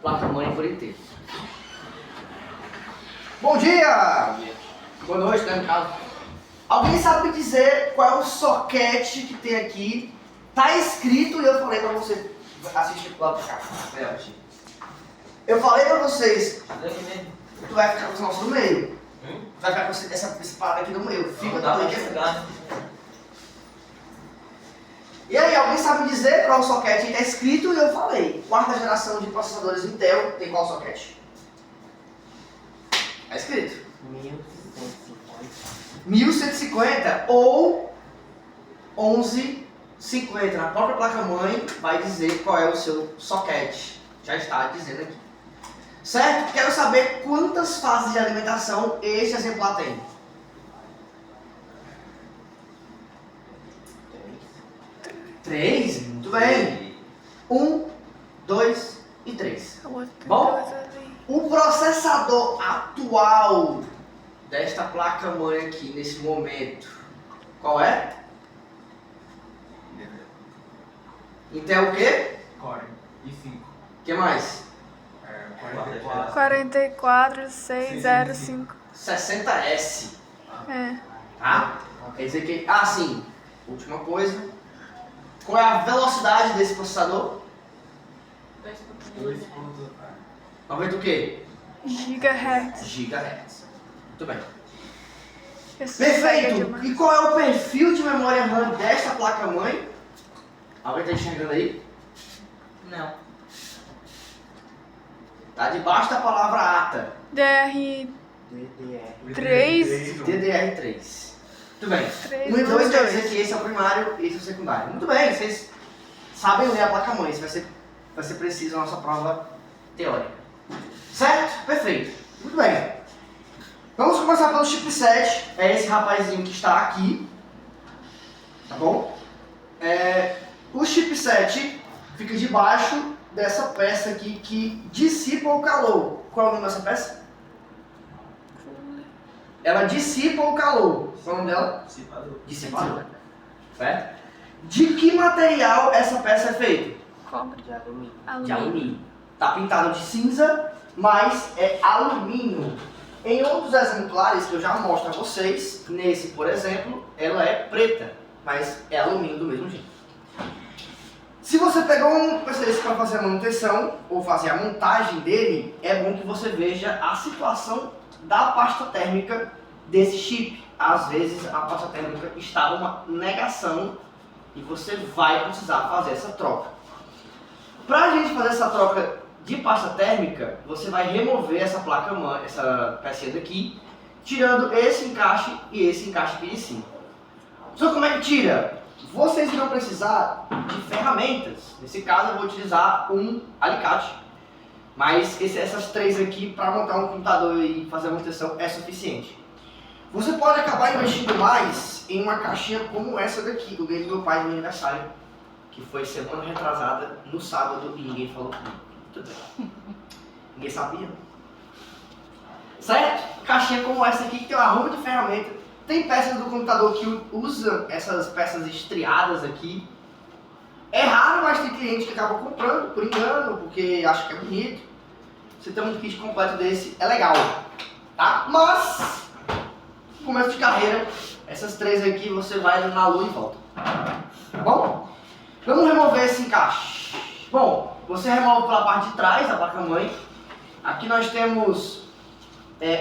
placa-mãe por inteiro. Bom dia! Boa noite, né, no caso. Alguém sabe me dizer qual é o soquete que tem aqui? Tá escrito e eu falei pra você assistir pro lado pra cá. Eu falei pra vocês, tu vai ficar com os nossos no meio. Tu vai ficar com essa parada aqui no meio. Fica da lei. E aí, alguém sabe me dizer qual é o soquete que tá escrito e eu falei. Quarta geração de processadores Intel tem qual soquete? Tá escrito. 1150 ou 1150. Na própria placa-mãe vai dizer qual é o seu soquete. Já está dizendo aqui. Certo? Quero saber quantas fases de alimentação esse exemplar tem. 3? Muito bem. 1, 2 e 3. Bom, o processador atual desta placa-mãe aqui, nesse momento, qual é? Intel o quê? Core i5. O que mais? 44605. 60S. É. Tá? Quer dizer que... Ah, sim. Última coisa. Qual é a velocidade desse processador? 90 o quê? Gigahertz. Gigahertz. Muito bem. Esse pega Perfeito! demais. E qual é o perfil de memória RAM desta placa-mãe? Alguém está enxergando aí? Não. Tá debaixo da palavra ATA. DR3. DDR3. Muito bem. 3, 1 e 2 quer 2. dizer que esse é o primário e esse é o secundário. Muito bem, vocês sabem ler a placa-mãe. Isso vai ser preciso na nossa prova teórica. Certo? Perfeito. Muito bem. Vamos começar pelo chipset. É esse rapazinho que está aqui. Tá bom? O chipset fica debaixo dessa peça aqui que dissipa o calor. Qual é o nome dessa peça? Ela dissipa o calor. Qual é o nome dela? Dissipador. Certo? De que material essa peça é feita? Cobre de alumínio. De alumínio. Tá pintado de cinza, mas é alumínio. Em outros exemplares que eu já mostro a vocês, nesse, por exemplo, ela é preta, mas é alumínio do mesmo jeito. Se você pegou um PC para fazer a manutenção ou fazer a montagem dele, é bom que você veja a situação da pasta térmica desse chip. Às vezes a pasta térmica está numa negação e você vai precisar fazer essa troca. Para a gente fazer essa troca de pasta térmica, você vai remover essa placa-mãe, essa pecinha daqui, tirando esse encaixe e esse encaixe aqui de cima. Só como é que tira? Vocês irão precisar de ferramentas. Nesse caso eu vou utilizar um alicate, mas essas três aqui para montar um computador e fazer a manutenção é suficiente. Você pode acabar investindo mais em uma caixinha como essa daqui que eu ganhei do meu pai no meu aniversário, que foi semana retrasada, no sábado, e ninguém falou comigo. Tudo bem. Ninguém sabia. Certo? Caixinha como essa aqui que tem uma arrumo de ferramenta. Tem peças do computador que usam essas peças estriadas aqui. É raro, mas tem cliente que acaba comprando por engano, porque acha que é bonito. Você ter um kit completo desse é legal, tá? Mas, começo de carreira, essas três aqui você vai na lua e volta. Tá bom? Vamos remover esse encaixe. Bom, você remove pela parte de trás da placa-mãe. Aqui nós temos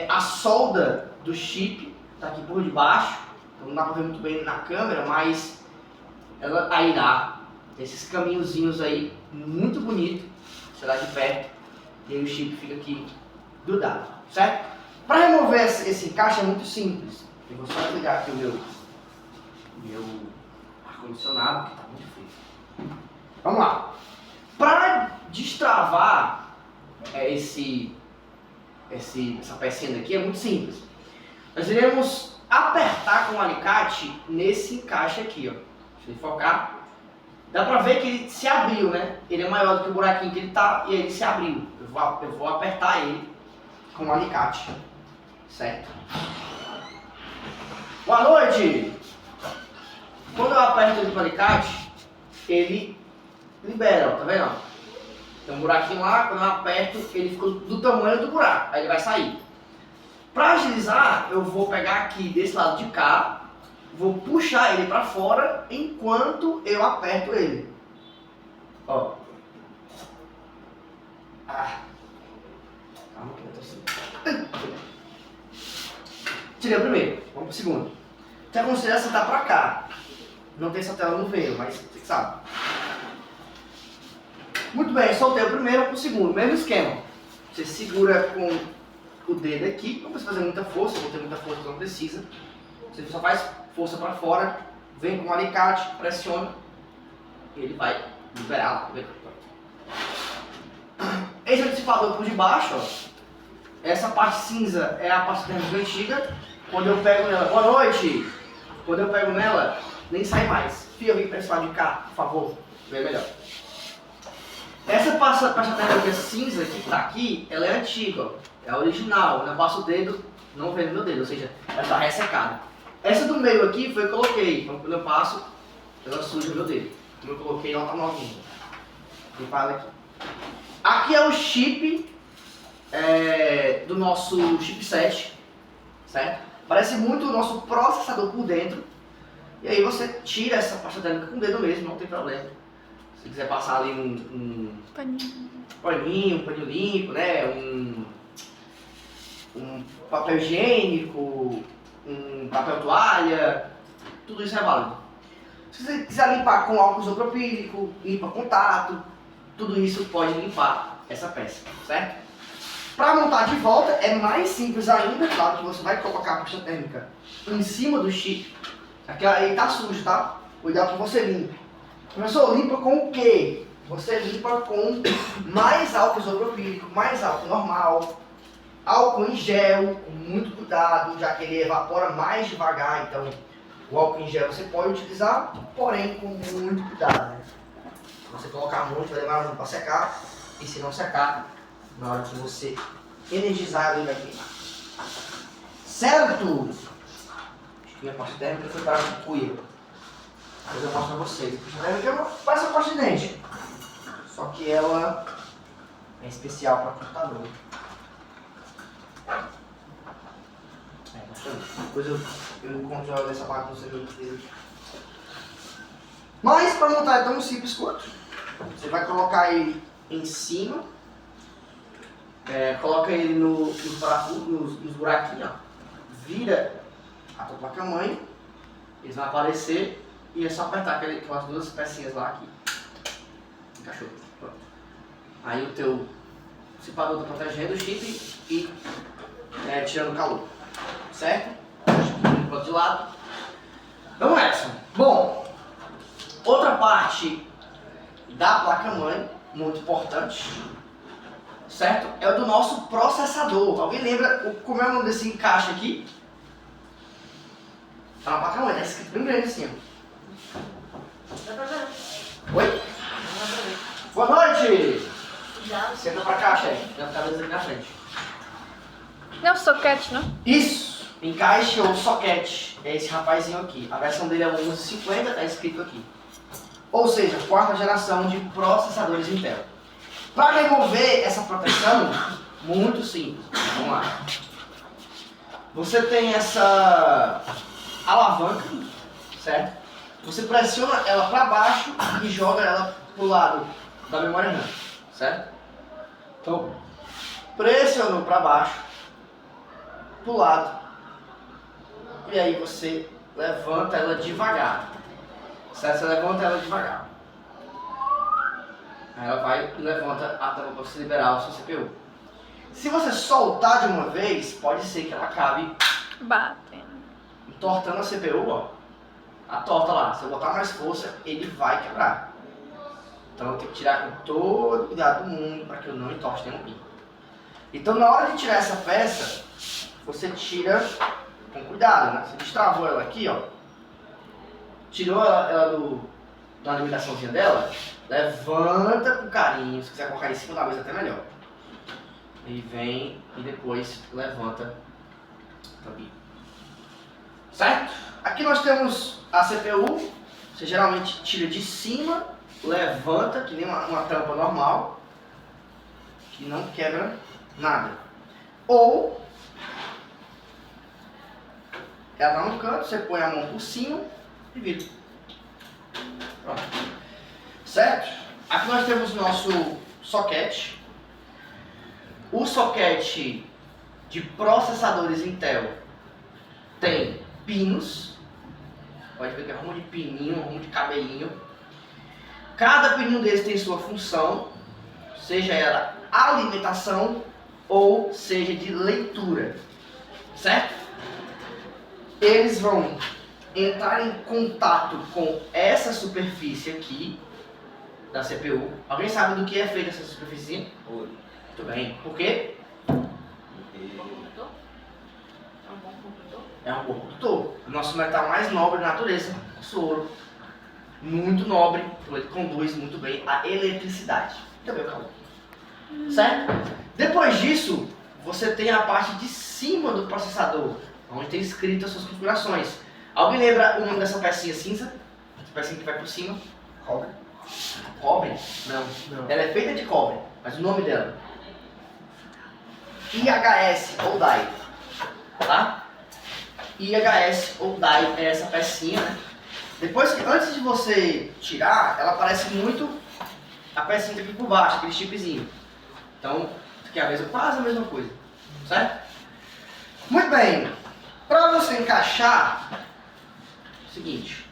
a solda do chip. Tá aqui por debaixo, então não dá pra ver muito bem na câmera, mas ela aí dá esses caminhozinhos aí, muito bonito, você dá de perto, e aí o chip fica aqui grudado, certo? Para remover esse encaixe é muito simples, eu vou só ligar aqui o meu ar-condicionado, que tá muito frio. Vamos lá. Para destravar essa pecinha daqui é muito simples. Nós iremos apertar com o alicate nesse encaixe aqui, ó. Deixa eu focar. Dá pra ver que ele se abriu, né? Ele é maior do que o buraquinho que ele tá e ele se abriu. Eu vou apertar ele com o alicate, certo? Boa noite! Quando eu aperto ele com o alicate, ele libera, ó, tá vendo? Tem um buraquinho lá, quando eu aperto, ele fica do tamanho do buraco, aí ele vai sair. Para agilizar, eu vou pegar aqui desse lado de cá, vou puxar ele para fora enquanto eu aperto ele. Ó. Calma que eu tô assim. Tirei o primeiro, vamos pro segundo. Te aconselho a sentar pra cá. Não tem essa tela no veio, mas você que sabe. Muito bem, soltei o primeiro pro segundo, mesmo esquema. Você segura com o dedo aqui, não precisa fazer muita força, não tem muita força, não precisa. Você só faz força pra fora, vem com o alicate, pressiona, e ele vai liberar lá. Esse é o dissipador por debaixo, ó. Essa parte cinza é a parte térmica antiga. Quando eu pego nela, boa noite! Quando eu pego nela, nem sai mais. Fia, vem pra esse lado de cá, por favor, vem melhor. Essa pasta térmica cinza que tá aqui, ela é antiga, ó. É a original. Quando eu passo o dedo, não vê no meu dedo, ou seja, ela tá ressecada. Essa do meio aqui foi que eu coloquei, então quando eu passo, ela suja o meu dedo. Como eu coloquei, ela tá novinha. Quem fala aqui. Aqui é o chip do nosso chipset, certo? Parece muito o nosso processador por dentro. E aí você tira essa pasta térmica com o dedo mesmo, não tem problema. Se quiser passar ali um paninho limpo, né? Um papel higiênico, um papel toalha, tudo isso é válido. Se você quiser limpar com álcool isopropílico, limpa contato, tudo isso pode limpar essa peça, certo? Para montar de volta é mais simples ainda, claro que você vai colocar a pasta térmica em cima do chip. Aqui aí tá sujo, tá? O ideal é que você limpe. Professor, limpa com o quê? Você limpa com mais álcool isopropílico, mais álcool normal, álcool em gel, com muito cuidado, já que ele evapora mais devagar, então o álcool em gel você pode utilizar, porém com muito cuidado, né? Se você colocar muito, vai demorar muito para secar, e se não secar, na hora que você energizar ele vai queimar. Certo? Acho que minha pasta térmica foi para a cuia. Depois eu mostro pra vocês. A pasta térmica parece uma pasta de dente, só que ela é especial para computador. Depois eu encontro essa parte no seu vídeo. Mas para montar é tão simples quanto. Você vai colocar ele em cima, coloca ele nos buraquinhos, ó, vira a tua placa-mãe, eles vão aparecer e é só apertar aquelas duas pecinhas lá aqui. Encaixou. Pronto. Aí o teu dissipador está protegendo o chip e tirando o calor. Certo? Pro outro lado. Vamos nessa. Bom, outra parte da placa-mãe, muito importante, certo? É o do nosso processador. Alguém lembra como é o nome desse encaixe aqui? Tá na placa-mãe, tá escrito bem grande assim, ó. Dá pra ver? Oi? Dá pra ver. Boa noite! Já. Senta pra cá, chefe. Já tá aqui na frente. Não é o soquete, não? Isso! Encaixe ou soquete. É esse rapazinho aqui. A versão dele é o 1150, tá escrito aqui. Ou seja, quarta geração de processadores Intel. Para remover essa proteção, muito simples. Vamos lá. Você tem essa alavanca, certo? Você pressiona ela para baixo e joga ela pro lado da memória RAM, certo? Então, pressionou para baixo, pro lado, e aí você levanta ela devagar, certo? Você levanta ela devagar. Aí ela vai e levanta a tampa para você liberar o seu CPU. Se você soltar de uma vez, pode ser que ela acabe Batendo. entortando a CPU, ó. A torta lá, se eu botar mais força, ele vai quebrar. Então eu tenho que tirar com todo o cuidado do mundo para que eu não entorte nenhum pino. Então na hora de tirar essa peça, você tira com cuidado, né? Você destravou ela aqui, ó. Tirou ela da limitaçãozinha dela, levanta com carinho, se quiser colocar em cima da mesa até melhor. E vem e depois levanta também. Certo? Aqui nós temos a CPU, você geralmente tira de cima, levanta, que nem uma tampa normal, que não quebra nada. Ou ela tá no canto, você põe a mão por cima e vira. Pronto. Certo? Aqui nós temos o nosso soquete. O soquete de processadores Intel tem pinos. Pode ver que é rumo de pininho, rumo de cabelinho. Cada pininho deles tem sua função, seja ela alimentação ou seja de leitura. Certo? Eles vão entrar em contato com essa superfície aqui da CPU. Alguém sabe do que é feita essa superfície? Ouro. Muito bem. Por quê? Condutor? É um bom condutor? É um bom condutor. O nosso metal mais nobre da natureza, o ouro. Muito nobre, então ele conduz muito bem a eletricidade. Também o calor. Certo? Depois disso, você tem a parte de cima do processador, onde tem escrito as suas configurações. Alguém lembra o nome dessa pecinha cinza? Essa pecinha que vai por cima? Cobre. Cobre? Não. Ela é feita de cobre, mas o nome dela? IHS ou DAI. Tá? IHS ou DAI é essa pecinha, né? Depois que, antes de você tirar, ela parece muito a pecinha aqui por baixo, aquele chipzinho. Então, aqui é a mesma, quase a mesma coisa. Certo? Muito bem. Para você encaixar, é o seguinte.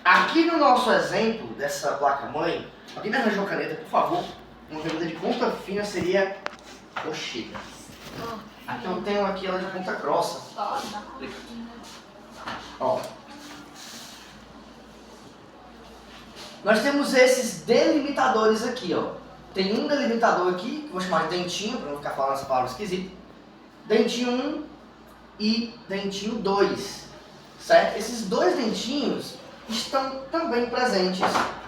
Aqui no nosso exemplo dessa placa-mãe, alguém me arranjou a caneta, por favor. Uma caneta de ponta fina seria o chega. Aqui eu tenho aqui ela de ponta grossa. Só na cortina. Ó. Nós temos esses delimitadores aqui, ó. Tem um delimitador aqui, que eu vou chamar de dentinho, para não ficar falando essa palavra esquisita. Dentinho 1 e dentinho 2. Certo? Esses dois dentinhos estão também presentes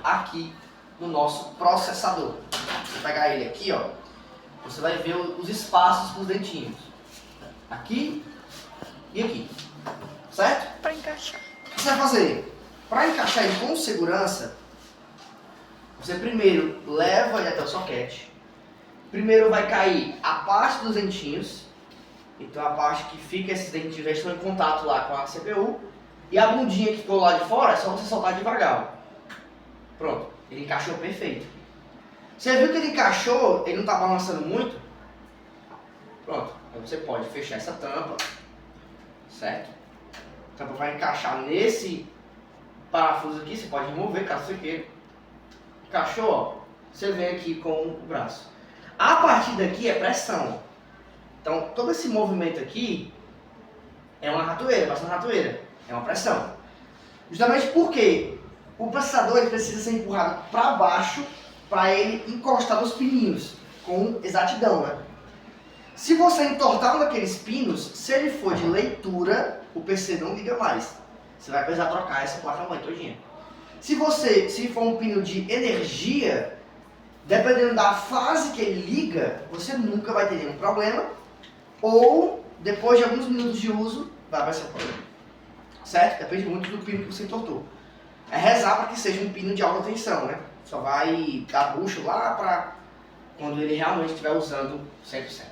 aqui no nosso processador. Se você pegar ele aqui, ó, você vai ver os espaços para os dentinhos. Aqui e aqui. Certo? Pra encaixar. O que você vai fazer? Para encaixar ele com segurança, você primeiro leva ele até o soquete. Primeiro vai cair a parte dos dentinhos. Então a parte que fica esses dentinhos já estão em contato lá com a CPU. E a bundinha que ficou lá de fora é só você soltar devagar. Ó. Pronto, ele encaixou perfeito. Você viu que ele encaixou, ele não está balançando muito? Pronto, aí você pode fechar essa tampa. Certo? A tampa vai encaixar nesse parafuso aqui, você pode remover caso você queira. Encaixou, ó, você vem aqui com o braço. A partir daqui é pressão. Então todo esse movimento aqui é uma ratoeira, passa uma ratoeira. É uma pressão. Justamente porque o processador ele precisa ser empurrado para baixo para ele encostar nos pininhos com exatidão, né? Se você entortar um daqueles pinos, se ele for de leitura, o PC não liga mais. Você vai precisar trocar essa placa-mãe todinha. Se for um pino de energia, dependendo da fase que ele liga, você nunca vai ter nenhum problema. Ou, depois de alguns minutos de uso, vai aparecer um problema. Certo? Depende muito do pino que você entortou. É rezar para que seja um pino de alta tensão, né? Só vai dar bucho lá para quando ele realmente estiver usando 100%.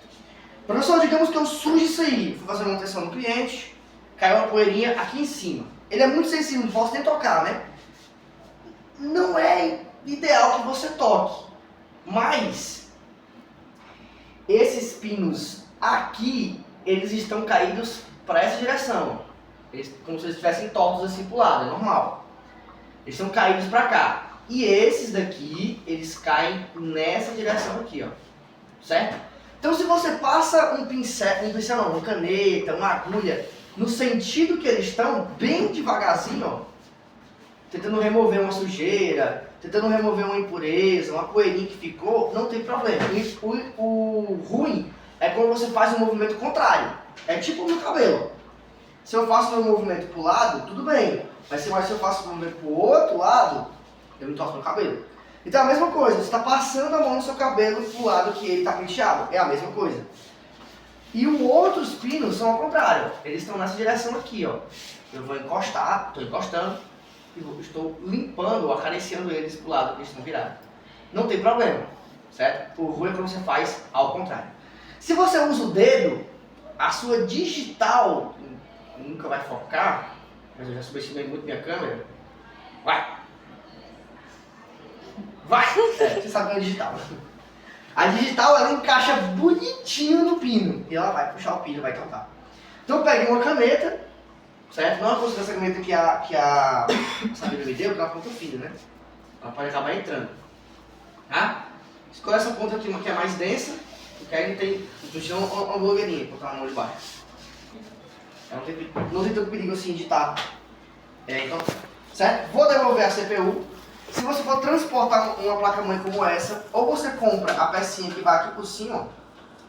Professor, digamos que eu sujo isso aí. Fui fazer manutenção no cliente, caiu uma poeirinha aqui em cima. Ele é muito sensível, não posso nem tocar, né? Não é ideal que você toque. Mas esses pinos aqui, eles estão caídos para essa direção. Eles, como se eles estivessem tortos assim pro lado, é normal. Eles estão caídos para cá. E esses daqui, eles caem nessa direção aqui, ó. Certo? Então se você passa um pincel não, uma caneta, uma agulha, no sentido que eles estão, bem devagarzinho, ó, tentando remover uma sujeira, tentando remover uma impureza, uma poeirinha que ficou, não tem problema. O ruim é quando você faz um movimento contrário. É tipo o meu cabelo. Se eu faço meu movimento pro lado, tudo bem. Mas se eu faço o movimento pro outro lado, eu me torço meu cabelo. Então é a mesma coisa, você está passando a mão no seu cabelo pro lado que ele está penteado. É a mesma coisa. E os outros pinos são ao contrário. Eles estão nessa direção aqui, ó. Eu vou encostar, estou encostando, e estou limpando ou acariciando eles pro lado que eles estão virados. Não tem problema. certo? O ruim é quando você faz ao contrário. Se você usa o dedo, a sua digital nunca vai focar, mas eu já subestimei muito minha câmera. Vai! Você sabe que é digital. A digital, ela encaixa bonitinho no pino. E ela vai puxar o pino, vai cantar. Então eu peguei uma caneta, certo? Não é como essa caneta que a Sabrina me deu, que é uma ponta fina, né? Ela pode acabar entrando. Tá? Escolhe essa ponta aqui, que é mais densa, porque aí não tem uma blogueirinha pra botar a mão de baixo. Não tem tanto perigo assim de estar. Então, certo? Vou devolver a CPU. Se você for transportar uma placa-mãe como essa, ou você compra a pecinha que vai aqui por cima, ó.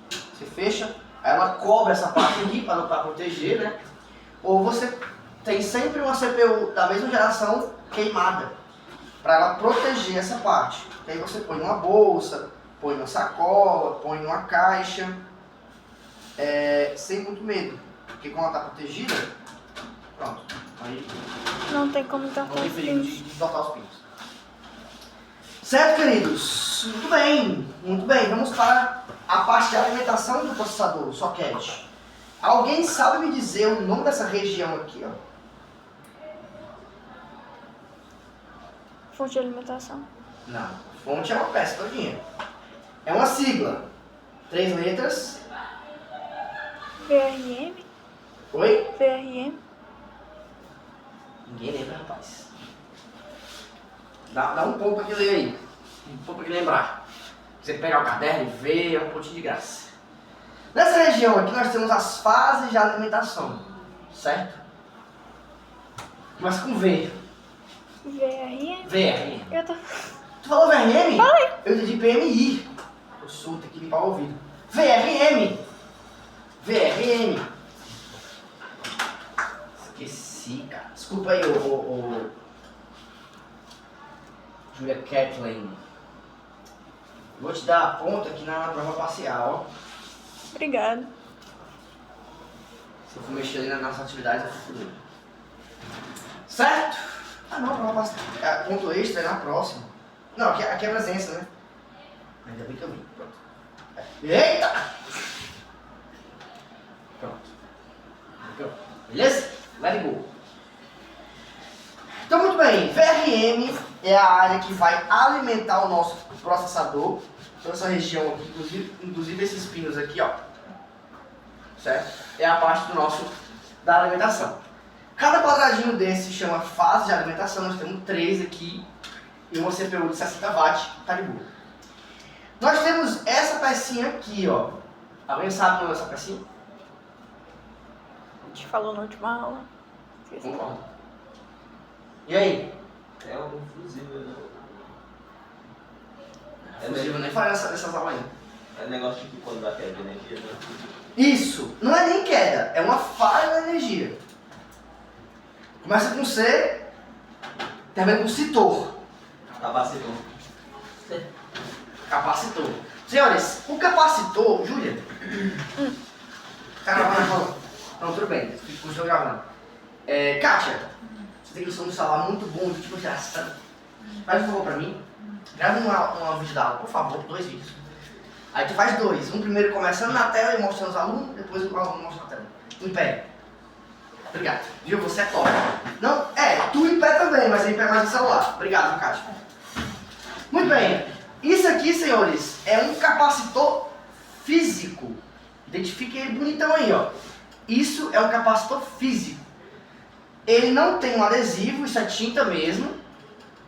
Você fecha, aí ela cobre essa parte aqui para proteger, né? Ou você tem sempre uma CPU da mesma geração queimada, para ela proteger essa parte. E aí você põe numa bolsa, põe numa sacola, põe numa caixa, sem muito medo. Porque quando ela está protegida, pronto. Aí Não tem como não entortar tem os perigo pinos. de deslocar os pinos. Certo, queridos? Muito bem, muito bem. Vamos para a parte de alimentação do processador, o socket. Alguém sabe me dizer o nome dessa região aqui, ó? Fonte de alimentação. Não, fonte é uma peça todinha. É uma sigla. 3 letras. VRM? Oi? VRM? Ninguém lembra, rapaz. Dá um pouco aqui ler aí. Um pouco aqui lembrar. Você pegar o caderno e ver, é um pouquinho de graça. Nessa região aqui nós temos as fases de alimentação. Certo? Começa com V. VRM? VRM. Eu tô... Tu falou VRM? Falei. Eu entendi PMI. Eu sou, tem que limpar o ouvido. VRM. VRM. Esqueci, cara. Desculpa aí, ô Julia Kathleen. Vou te dar a ponta aqui na prova parcial, ó. Obrigada. Se eu for mexer ali nas atividades, eu fico doido. Certo? Ah não, prova parcial. Ponto extra é na próxima. Não, aqui é presença, né? Ainda bem que eu vi. Pronto. Eita! Pronto. Beleza? Let it go. Então, muito bem. VRM é a área que vai alimentar o nosso processador. Então, essa região aqui, inclusive esses pinos aqui, ó. Certo? É a parte da alimentação. Cada quadradinho desse se chama fase de alimentação. Nós temos 3 aqui. E uma CPU de 60 watts, tá de boa. Nós temos essa pecinha aqui, ó. Alguém sabe o nome dessa pecinha? A gente falou na última aula. Esqueci. Concordo. E aí? É um fusível, né? É possível nem falar dessas aulas aí. É negócio tipo quando dá queda de energia, né? Isso, não é nem queda, é uma falha na energia. Começa com C, termina com citor. Capacitor. Capacitor. Senhores, o capacitor, Júlia. Tá gravando a fala? Não, tudo bem, estou gravando. Kátia, você tem noção do celular muito bom de tipo geração. Faz um favor pra mim. Grava um vídeo da aula, por favor, 2 vídeos. Aí tu faz 2. Um primeiro começando na tela e mostrando os alunos, depois o aluno mostra na tela. Em pé. Obrigado. Viu? Você é top. Não, tu em pé também, mas em pé mais no celular. Obrigado, Kátia. Muito bem. Isso aqui, senhores, é um capacitor físico. Identifique ele bonitão aí, ó. Isso é um capacitor físico. Ele não tem um adesivo, isso é tinta mesmo,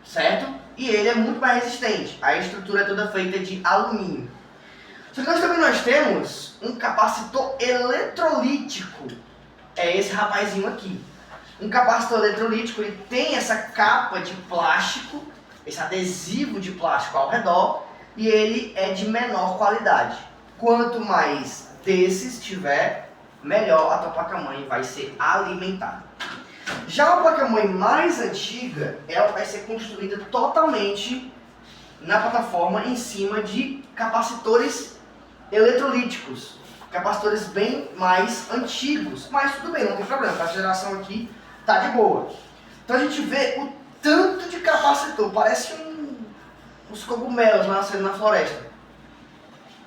certo? E ele é muito mais resistente. A estrutura é toda feita de alumínio. Só que nós temos um capacitor eletrolítico. É esse rapazinho aqui. Um capacitor eletrolítico, ele tem essa capa de plástico, esse adesivo de plástico ao redor, e ele é de menor qualidade. Quanto mais desses tiver, melhor a tua placa-mãe vai ser alimentada. Já a placa-mãe mais antiga, ela vai ser construída totalmente na plataforma em cima de capacitores eletrolíticos. Capacitores bem mais antigos. Mas tudo bem, não tem problema, essa geração aqui tá de boa. Então a gente vê o tanto de capacitor, parece uns cogumelos nascendo na floresta.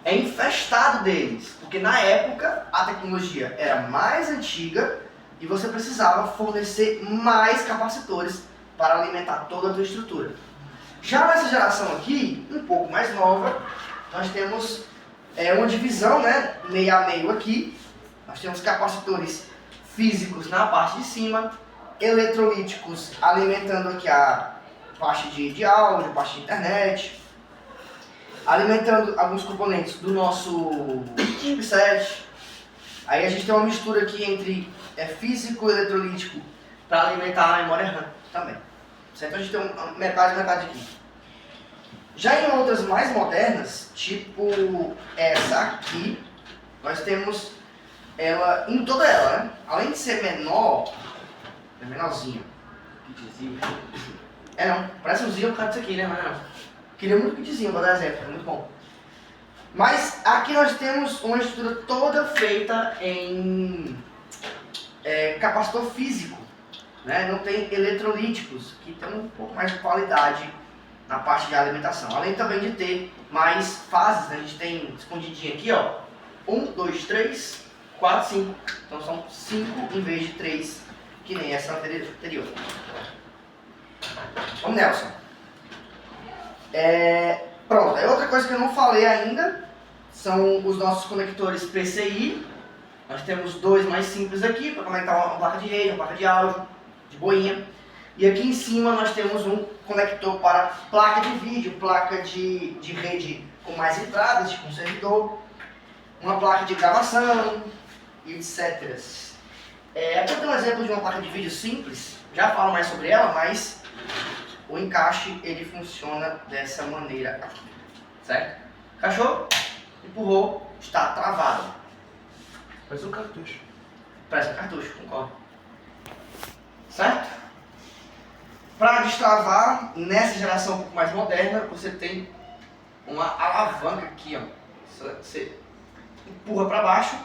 é infestado deles, porque na época a tecnologia era mais antiga e você precisava fornecer mais capacitores para alimentar toda a tua estrutura. Já nessa geração aqui, um pouco mais nova, nós temos uma divisão, né, meio a meio aqui. Nós temos capacitores físicos na parte de cima, eletrolíticos alimentando aqui a parte de áudio, parte de internet, alimentando alguns componentes do nosso chipset. Aí a gente tem uma mistura aqui entre físico e eletrolítico para alimentar a memória RAM também. Certo? Então a gente tem metade aqui. Já em outras mais modernas, tipo essa aqui, nós temos ela em toda ela, né? Além de ser menor, é menorzinho. Kitzinho. Não, parece um zinho por causa disso aqui, né? Mas não. Queria muito kitzinho para dar exemplo, é muito bom. Mas aqui nós temos uma estrutura toda feita em capacitor físico, né? Não tem eletrolíticos, que tem um pouco mais de qualidade na parte de alimentação. Além também de ter mais fases, né? A gente tem escondidinho aqui, ó. 1, 2, 3, 4, 5. Então são 5 em vez de 3, que nem essa anterior. Vamos, Nelson. Pronto, outra coisa que eu não falei ainda são os nossos conectores PCI. Nós temos dois mais simples aqui para conectar uma placa de rede, uma placa de áudio, de boinha. E aqui em cima nós temos um conector para placa de vídeo, placa de rede com mais entradas, tipo um servidor, uma placa de gravação, etc. Aqui eu tenho um exemplo de uma placa de vídeo simples, já falo mais sobre ela, mas o encaixe ele funciona dessa maneira aqui, certo? Encaixou, empurrou, está travado. Parece um cartucho. Parece um cartucho, concordo. Certo? Para destravar, nessa geração um pouco mais moderna, você tem uma alavanca aqui, ó. Você empurra para baixo,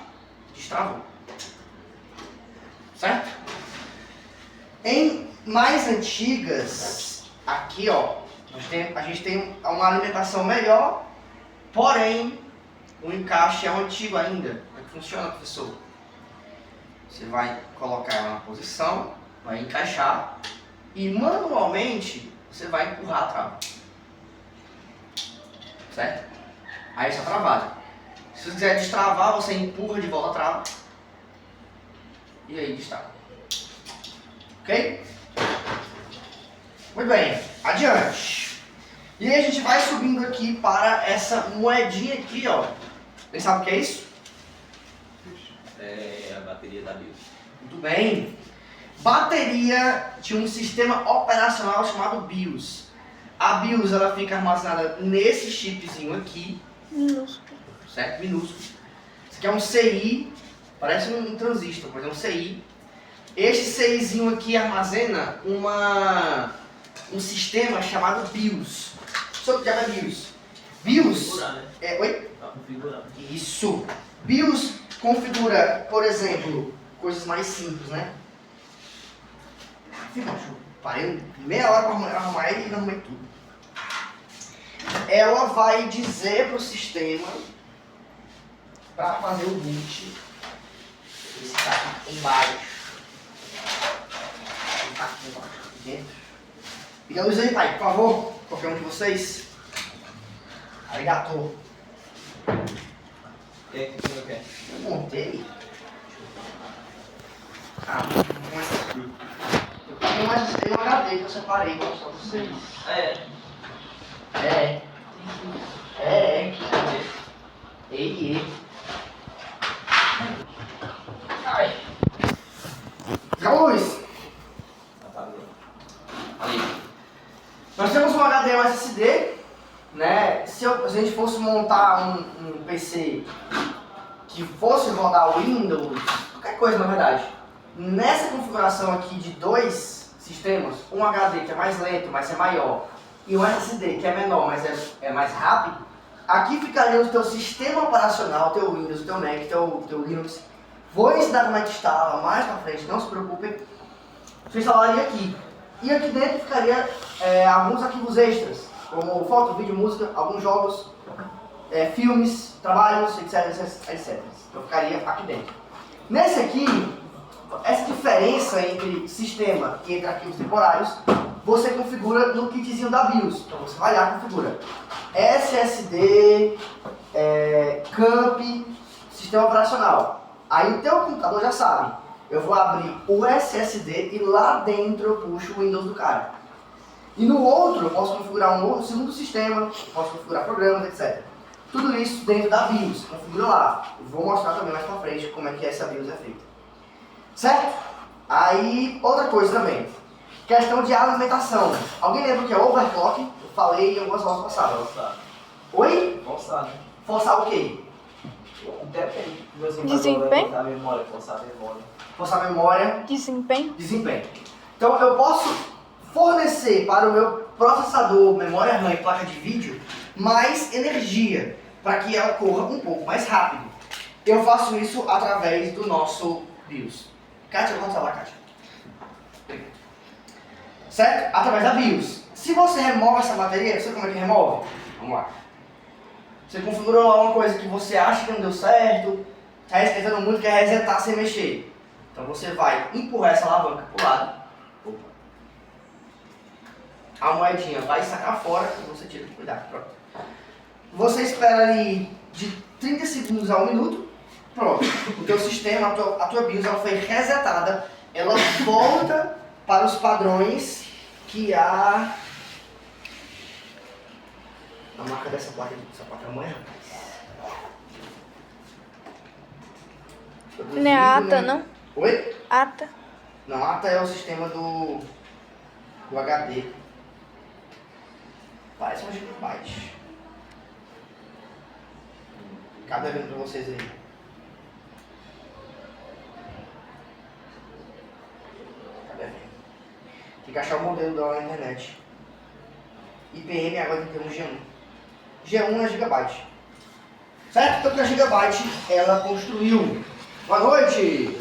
destravou. Certo? Em mais antigas, aqui, ó, a gente tem uma alimentação melhor, porém o encaixe é antigo ainda. Como é que funciona, professor? Você vai colocar ela na posição, vai encaixar e manualmente você vai empurrar a trava. Certo? Aí está travada. Se você quiser destravar, você empurra de volta a trava e aí destrava. Ok? Muito bem, adiante. E aí a gente vai subindo aqui para essa moedinha aqui, ó. Vocês sabem o que é isso? É a bateria da BIOS. Muito bem. Bateria de um sistema operacional chamado BIOS. A BIOS ela fica armazenada nesse chipzinho aqui. Minúsculo. Certo? Minúsculo. Isso aqui é um CI, parece um transistor, mas é um CI. Este CIzinho aqui armazena um sistema chamado BIOS. Sobre o que é BIOS? BIOS Configurar, né? Oi? Tá configurando. Isso. BIOS configura, por exemplo, coisas mais simples, né? Parei meia hora para arrumar ele e não arrumei tudo. Ela vai dizer para o sistema para fazer o boot. Esse tá aqui embaixo. Tá aqui embaixo, aqui dentro. Liga a luz aí, pai, por favor. Qualquer um de vocês. Arigato. E aí, o que você quer? Eu montei. Mas tem um HD que eu separei para mostrar pra vocês. Ei. Ai. Liga a luz. Apagou. Ali. Nós temos um HD SSD, né? Se a gente fosse montar um PC que fosse rodar Windows, qualquer coisa na verdade, nessa configuração aqui de dois sistemas, um HD que é mais lento, mas é maior, e um SSD que é menor, mas é mais rápido, aqui ficaria o teu sistema operacional, teu Windows, teu Mac, teu Linux. Vou ensinar como é que instala mais pra frente, não se preocupem. Você instalaria aqui. E aqui dentro ficaria alguns arquivos extras, como foto, vídeo, música, alguns jogos. filmes, trabalhos, etc. Eu ficaria aqui dentro. Nesse aqui, essa diferença entre sistema e entre arquivos temporários, você configura no kitzinho da BIOS. Então você vai lá e configura SSD, CAMP, sistema operacional. Aí o teu computador já sabe, eu vou abrir o SSD e lá dentro eu puxo o Windows do cara. E no outro eu posso configurar um segundo sistema, posso configurar programas, etc. Tudo isso dentro da BIOS, configura lá. Eu vou mostrar também mais pra frente como é que essa BIOS é feita. Certo? Aí, outra coisa também. Questão de alimentação. Alguém lembra o que é overclock? Eu falei em algumas aulas passadas. Forçar. Oi? Forçar, né? Forçar o quê? Depende. Desempenho? Da memória, forçar a memória. Forçar a memória, Desempenho? desempenho. Então eu posso fornecer para o meu processador, memória RAM e placa de vídeo mais energia para que ela corra um pouco mais rápido. Eu faço isso através do nosso BIOS. Kátia, vamos lá, Kátia. Certo? Através da BIOS. Se você remove essa bateria, você como é que remove? Vamos lá. Você configurou lá uma coisa que você acha que não deu certo, está esquentando muito, quer resetar sem mexer. Então você vai empurrar essa alavanca para o lado. Opa. A moedinha vai sacar fora e você tira com cuidado. Pronto. Você espera ali de 30 segundos a 1 minuto. Pronto. O teu sistema, a tua BIOS, ela foi resetada. Ela volta para os padrões que a marca dessa placa é amanhã, rapaz. Não é a ATA, não? Oi? ATA. Não, ATA é o sistema do HD. Parece um gigabyte. Cadê vendo pra vocês aí? Cadê vendo? Tem que achar o modelo dela na internet. IPM agora tem que ter um G1. G1 é gigabyte. Certo? Então que a Gigabyte ela construiu. Boa noite!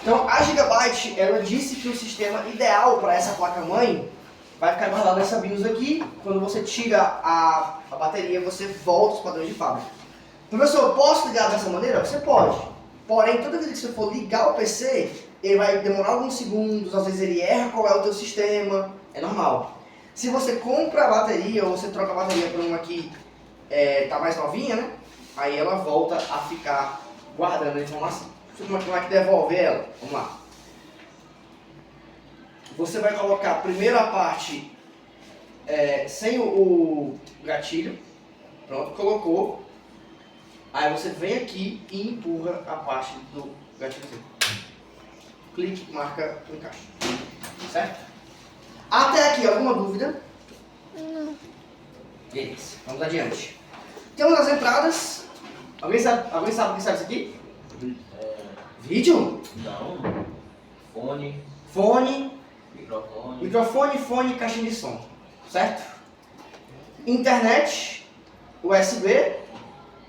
Então a Gigabyte ela disse que o sistema ideal para essa placa-mãe vai ficar guardado nessa BIOS aqui. Quando você tira a bateria, você volta os padrões de fábrica. Professor, eu posso ligar dessa maneira? Você pode. Porém, toda vez que você for ligar o PC, ele vai demorar alguns segundos, às vezes ele erra qual é o teu sistema. É normal. Se você compra a bateria ou você troca a bateria por uma que tá mais novinha, né? Aí ela volta a ficar guardando a informação. Como é que devolver ela? Vamos lá. Você vai colocar primeiro a parte sem o gatilho. Pronto, colocou. Aí você vem aqui e empurra a parte do gatilho. Clique, marca, encaixa. Certo? Até aqui, alguma dúvida? Não. Beleza, vamos adiante. Temos as entradas. Alguém sabe o que sabe isso aqui? Vídeo? Não. Fone. Fone. Microfone. Microfone, fone e caixinha de som. Certo? Internet. USB.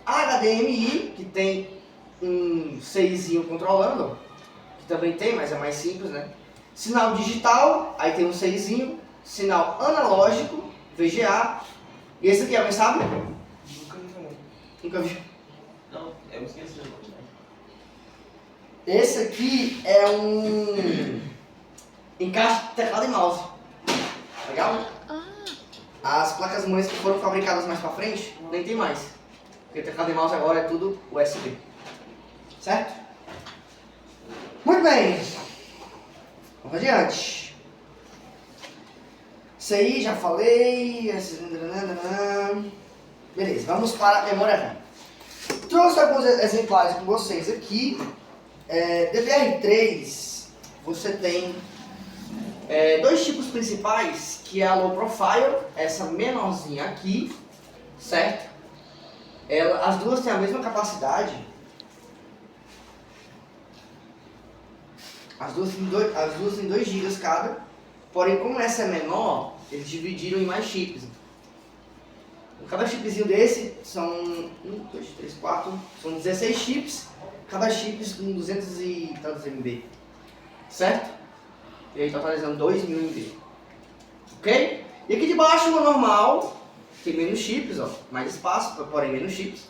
HDMI, que tem um 6zinho controlando. Que também tem, mas é mais simples, né? Sinal digital, aí tem um 6zinho. Sinal analógico, VGA. E esse aqui, alguém sabe? Nunca vi também. Nunca vi. Não, eu esqueci o nome. Esse aqui é um encaixe de teclado e mouse. Legal? As placas mães que foram fabricadas mais pra frente, nem tem mais. Porque teclado e mouse agora é tudo USB. Certo? Muito bem. Vamos adiante. Isso aí, já falei. Beleza, vamos para a memória RAM. Trouxe alguns exemplares com vocês aqui. DDR3, você tem dois tipos principais, que é a low profile, essa menorzinha aqui, certo? As duas têm a mesma capacidade. As duas têm 2 GB cada, porém como essa é menor, eles dividiram em mais chips. Cada chipzinho desse são 1, 2, 3, 4, são 16 chips, cada chip com 200 e tantos MB, certo? E aí totalizando 2000 MB, ok? E aqui de baixo, o normal, tem menos chips, ó, mais espaço, porém menos chips.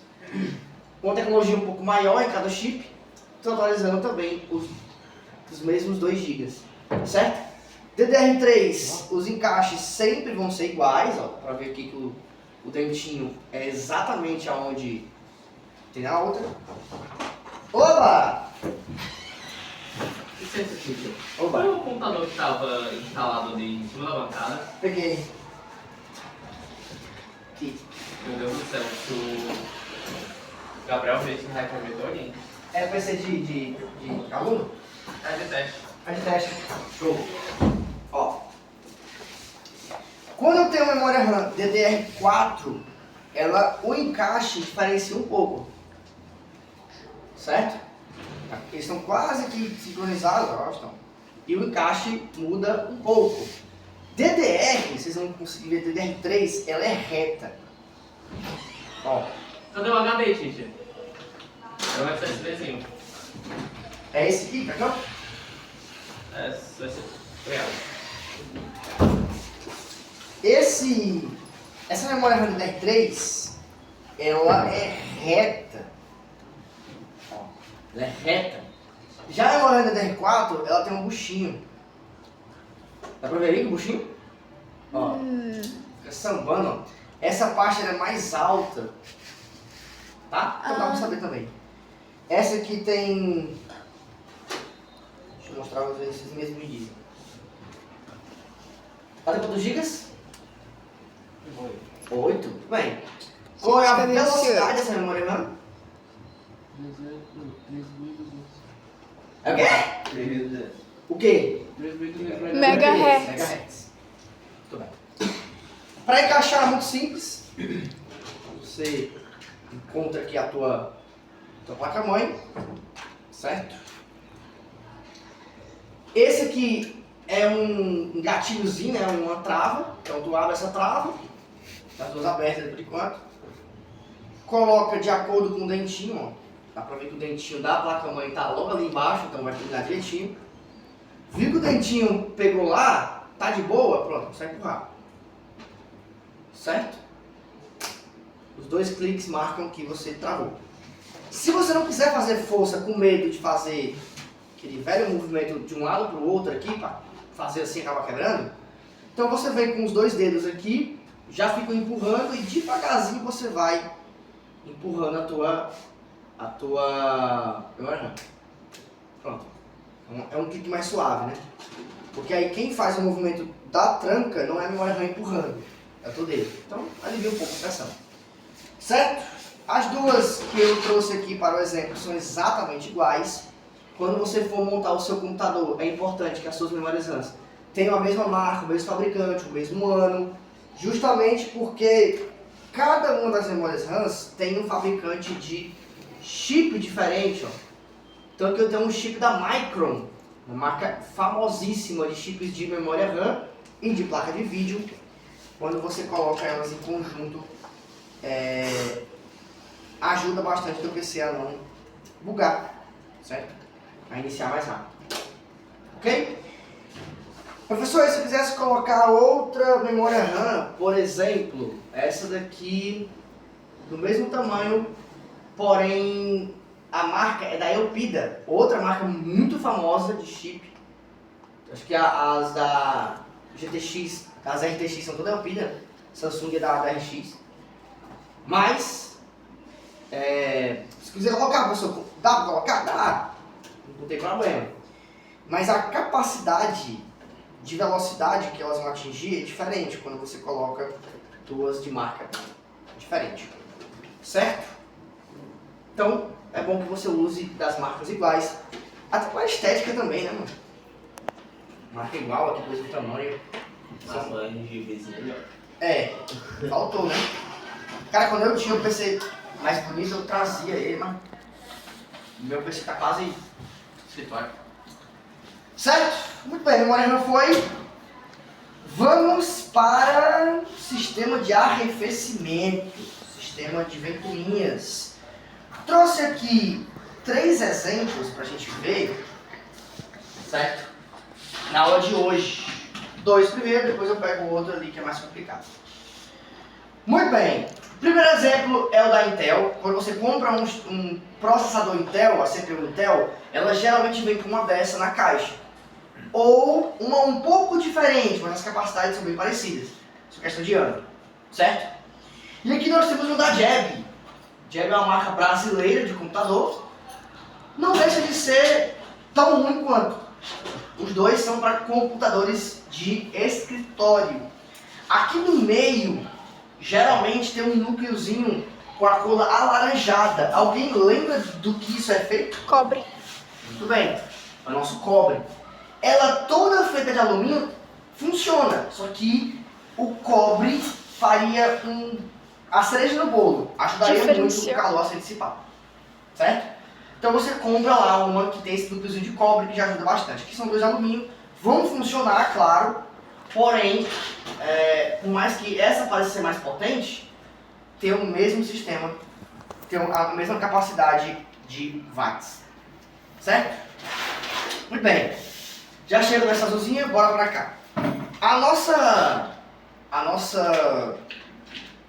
Com tecnologia um pouco maior em cada chip, totalizando também os mesmos 2 GB, certo? DDR3, os encaixes sempre vão ser iguais, ó, para ver aqui que o dentinho é exatamente aonde tem na outra. Oba! Licença, teacher. Oba! Qual o computador que estava instalado ali em cima da bancada? Peguei. Aqui. Meu Deus do céu, o Gabriel mesmo recomendou ali. É PC de aluno? É de teste. A de teste. Show. Ó. Quando eu tenho memória RAM DDR4, o encaixe diferencia um pouco. Certo? Eles estão quase que sincronizados, ó, estão. E o encaixe muda um pouco. DDR, vocês vão conseguir ver, DDR3, ela é reta. Ó. Cadê o HD, teacher? É um SSDzinho. É esse aqui, tá aqui? É, vai ser. Obrigado. Essa memória RAM DDR3, ela é reta. Ó, ela é reta. Já a memória RAM DDR4, ela tem um buchinho. Dá pra ver aí o buchinho? Ó, fica sambando, ó. Essa parte ela é mais alta. Tá? Então dá pra saber também. Essa aqui tem... Deixa eu mostrar pra vocês mesmos me dizem. Olha quantos gigas? 8. Tudo bem. Qual é a velocidade dessa memória RAM? É o quê? O quê? Megahertz. Megahertz. Muito bem. Para encaixar é muito simples. Você encontra aqui a tua placa-mãe, certo? Esse aqui é um gatilhozinho, né? Uma trava. Então tu abre essa trava, as duas abertas por enquanto. Coloca de acordo com o dentinho, ó. Dá pra ver que o dentinho da placa-mãe tá logo ali embaixo, então vai terminar direitinho. Viu que o dentinho pegou lá, tá de boa, pronto, consegue empurrar. Certo? Os 2 cliques marcam que você travou. Se você não quiser fazer força com medo de fazer aquele velho movimento de um lado para o outro aqui, para fazer assim e acabar quebrando, então você vem com os 2 dedos aqui, já fica empurrando e devagarzinho você vai empurrando a tua memória RAM. Pronto. É um clique mais suave, né? Porque aí quem faz o movimento da tranca não é a memória RAM empurrando, é o teu dedo. Então alivia um pouco a pressão. Certo? As duas que eu trouxe aqui para o exemplo são exatamente iguais. Quando você for montar o seu computador, é importante que as suas memórias RAM tenham a mesma marca, o mesmo fabricante, o mesmo ano, justamente porque cada uma das memórias RAM tem um fabricante de chip diferente, ó. Então aqui eu tenho um chip da Micron, uma marca famosíssima de chips de memória RAM e de placa de vídeo. Quando você coloca elas em conjunto, ajuda bastante o teu PC a não bugar, certo? A iniciar mais rápido. Ok? Professor, se eu quisesse colocar outra memória RAM, por exemplo, essa daqui, do mesmo tamanho, porém a marca é da Elpida, outra marca muito famosa de chip. Acho que as da GTX, as RTX são todas Elpida, Samsung é da RX. Mas, se quiser colocar, professor, dá para colocar? Dá, não tem problema. Mas a capacidade de velocidade que elas vão atingir é diferente quando você coloca duas de marca diferente. Certo? Então, é bom que você use das marcas iguais. Até para a estética também, né, mano? Marca igual, aqui do mesmo tamanho. Nossa, o RGBzinho melhor. Faltou, né? Cara, quando eu tinha o PC mais bonito, eu trazia ele, mas meu PC tá quase escritório. Certo? Muito bem, a memória RAM foi. Vamos para sistema de arrefecimento, sistema de ventoinhas. Trouxe aqui 3 exemplos para a gente ver, certo? Na aula de hoje. 2 primeiro, depois eu pego o outro ali que é mais complicado. Muito bem. Primeiro exemplo é o da Intel. Quando você compra um processador Intel, a CPU Intel, ela geralmente vem com uma dessa na caixa. Ou uma um pouco diferente, mas as capacidades são bem parecidas. Isso é questão de ano, certo? E aqui nós temos o da JEB. JEB é uma marca brasileira de computador. Não deixa de ser tão ruim quanto. Os dois são para computadores de escritório. Aqui no meio, geralmente tem um núcleozinho com a cor alaranjada. Alguém lembra do que isso é feito? Cobre. Muito bem, é o nosso cobre. Ela toda feita de alumínio funciona, só que o cobre faria a cereja no bolo. Ajudaria muito o calor a se dissipar. Certo? Então você compra lá uma que tem esse núcleozinho de cobre que já ajuda bastante. Aqui são dois de alumínio, vão funcionar, claro, porém, por mais que essa pareça ser mais potente, tem o mesmo sistema, tem a mesma capacidade de watts. Certo? Muito bem. Já chego nessa azulzinha, bora pra cá. A nossa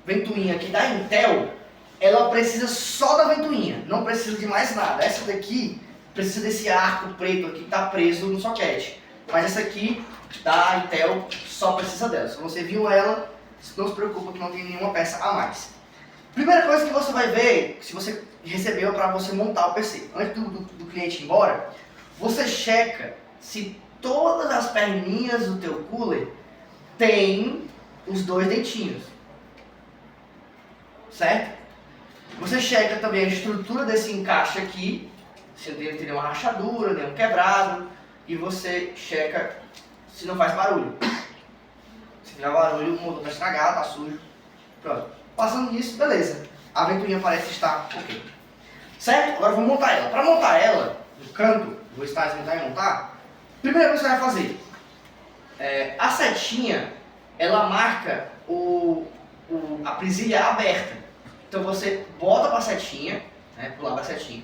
ventoinha aqui da Intel, ela precisa só da ventoinha, não precisa de mais nada. Essa daqui precisa desse arco preto aqui que está preso no soquete. Mas essa aqui da Intel só precisa dela. Se você viu ela, não se preocupa que não tem nenhuma peça a mais. Primeira coisa que você vai ver, se você recebeu para você montar o PC, antes do cliente ir embora, você checa se todas as perninhas do teu cooler tem os dois dentinhos. Certo? Você checa também a estrutura desse encaixe aqui, se não tem nenhuma rachadura, nenhum quebrado, e você checa se não faz barulho. Se fizer barulho, o motor está estragado, está sujo. Pronto. Passando nisso, beleza. A ventoinha parece estar ok. Certo? Agora vamos montar ela. Para montar ela, no canto, vou estar desmontar e montar, primeira coisa que você vai fazer, a setinha, ela marca a presilha aberta. Então você bota para a setinha, pro lado da setinha,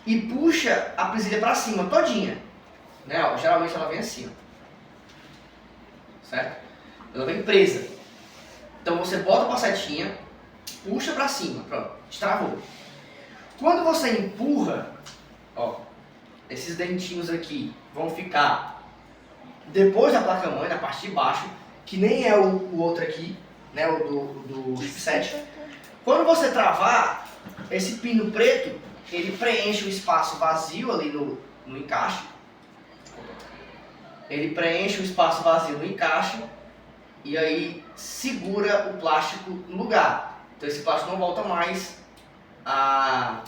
e puxa a presilha para cima, todinha. Né? Ó, geralmente ela vem assim, ó. Certo? Ela vem presa. Então você bota para a setinha, puxa para cima, pronto, destravou. Quando você empurra, ó, esses dentinhos aqui vão ficar depois da placa-mãe, na parte de baixo, que nem é o outro aqui, né, o do chipset. Quando você travar, esse pino preto, ele preenche o espaço vazio ali no encaixe. Ele preenche o espaço vazio no encaixe e aí segura o plástico no lugar. Então esse plástico não volta mais, a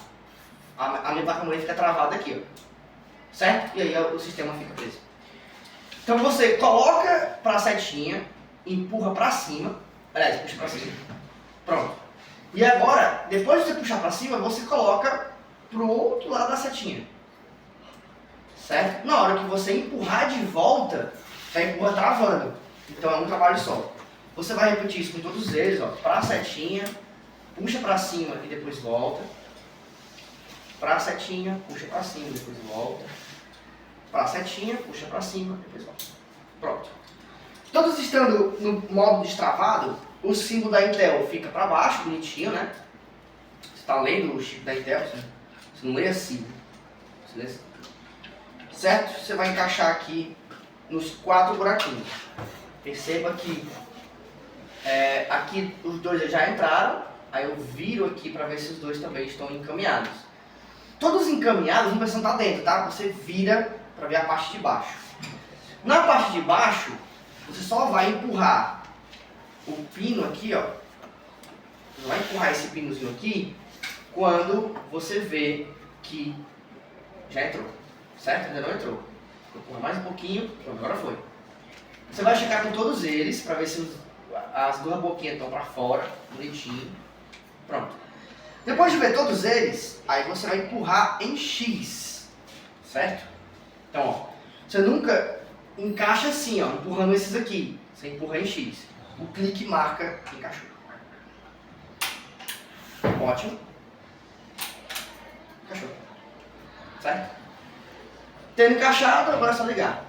minha placa-mãe fica travada aqui, ó. Certo? E aí o sistema fica preso. Então você coloca para a setinha, empurra para cima, aliás, puxa para cima. Pronto. E agora, depois de você puxar para cima, você coloca pro outro lado da setinha. Certo? Na hora que você empurrar de volta, já empurra travando. Então é um trabalho só. Você vai repetir isso com todos eles, ó. Para a setinha, puxa para cima e depois volta. Para a setinha, puxa para cima e depois volta. Para a setinha, puxa para cima e depois volta. Pronto. Todos estando no modo destravado, o símbolo da Intel fica para baixo, bonitinho, né? Você está lendo o chip da Intel, você não lê assim. Você lê assim. Certo? Você vai encaixar aqui nos 4 buraquinhos. Perceba que aqui os dois já entraram, aí eu viro aqui para ver se os dois também estão encaminhados. Todos encaminhados não precisam estar dentro, tá? Você vira para ver a parte de baixo. Na parte de baixo, você só vai empurrar o pino aqui, ó. Você vai empurrar esse pinozinho aqui quando você vê que já entrou. Certo? Ainda não entrou. Vou empurrar mais um pouquinho. Pronto, agora foi. Você vai checar com todos eles para ver se as duas boquinhas estão para fora, bonitinho. Pronto. Depois de ver todos eles, aí você vai empurrar em X. Certo? Então, ó, você nunca encaixa assim, ó, empurrando esses aqui. Você empurra em X. O clique marca que encaixou. Ótimo. Encaixou. Certo? Tendo encaixado, agora é só ligar.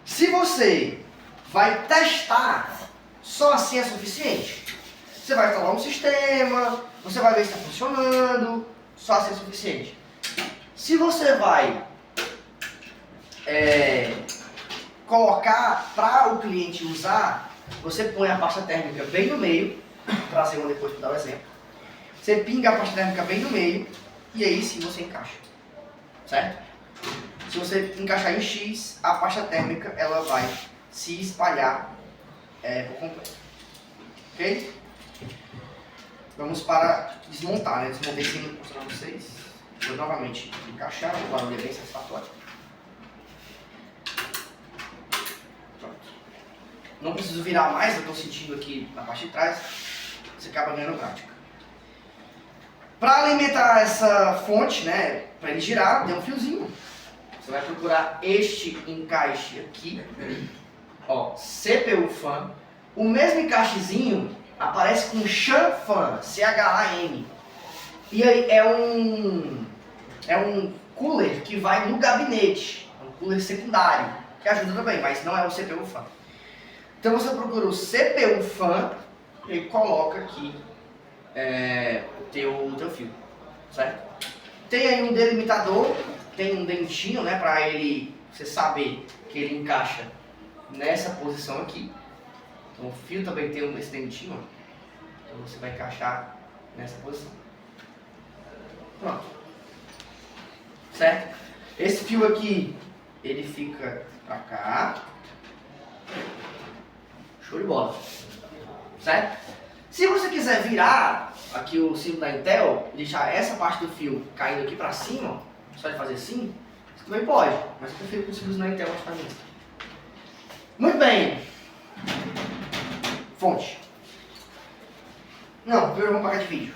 Se você vai testar, só assim é suficiente. Você vai instalar um sistema, você vai ver se está funcionando, só assim é suficiente. Se você vai colocar para o cliente usar, você põe a pasta térmica bem no meio, trazer uma depois para dar o exemplo. Você pinga a pasta térmica bem no meio e aí sim você encaixa, certo? Se você encaixar em X, a pasta térmica ela vai se espalhar por completo, ok? Vamos para desmontar, né? Desmontei sem mostrar para vocês. Vou novamente encaixar, o barulho é bem satisfatório. Pronto. Não preciso virar mais, eu estou sentindo aqui na parte de trás. Você acaba ganhando prática. Para alimentar essa fonte, né? Para ele girar, tem um fiozinho. Você vai procurar este encaixe aqui. Ó, CPU fan. O mesmo encaixezinho aparece com CHAN fan, CHAN. E aí é um cooler que vai no gabinete, um cooler secundário, que ajuda também, mas não é o CPU fan. Então você procura o CPU fan e coloca aqui o teu fio, certo? Tem aí um delimitador, tem um dentinho, né, para você saber que ele encaixa nessa posição aqui. Então o fio também tem esse dentinho, ó. Então você vai encaixar nessa posição. Pronto. Certo? Esse fio aqui, ele fica pra cá. Show de bola. Certo? Se você quiser virar aqui o símbolo da Intel, deixar essa parte do fio caindo aqui pra cima, só de fazer assim, você também pode. Mas eu prefiro com os símbolos da Intel mais pra dentro. Muito bem. Fonte. Não, primeiro vamos pagar de vídeo.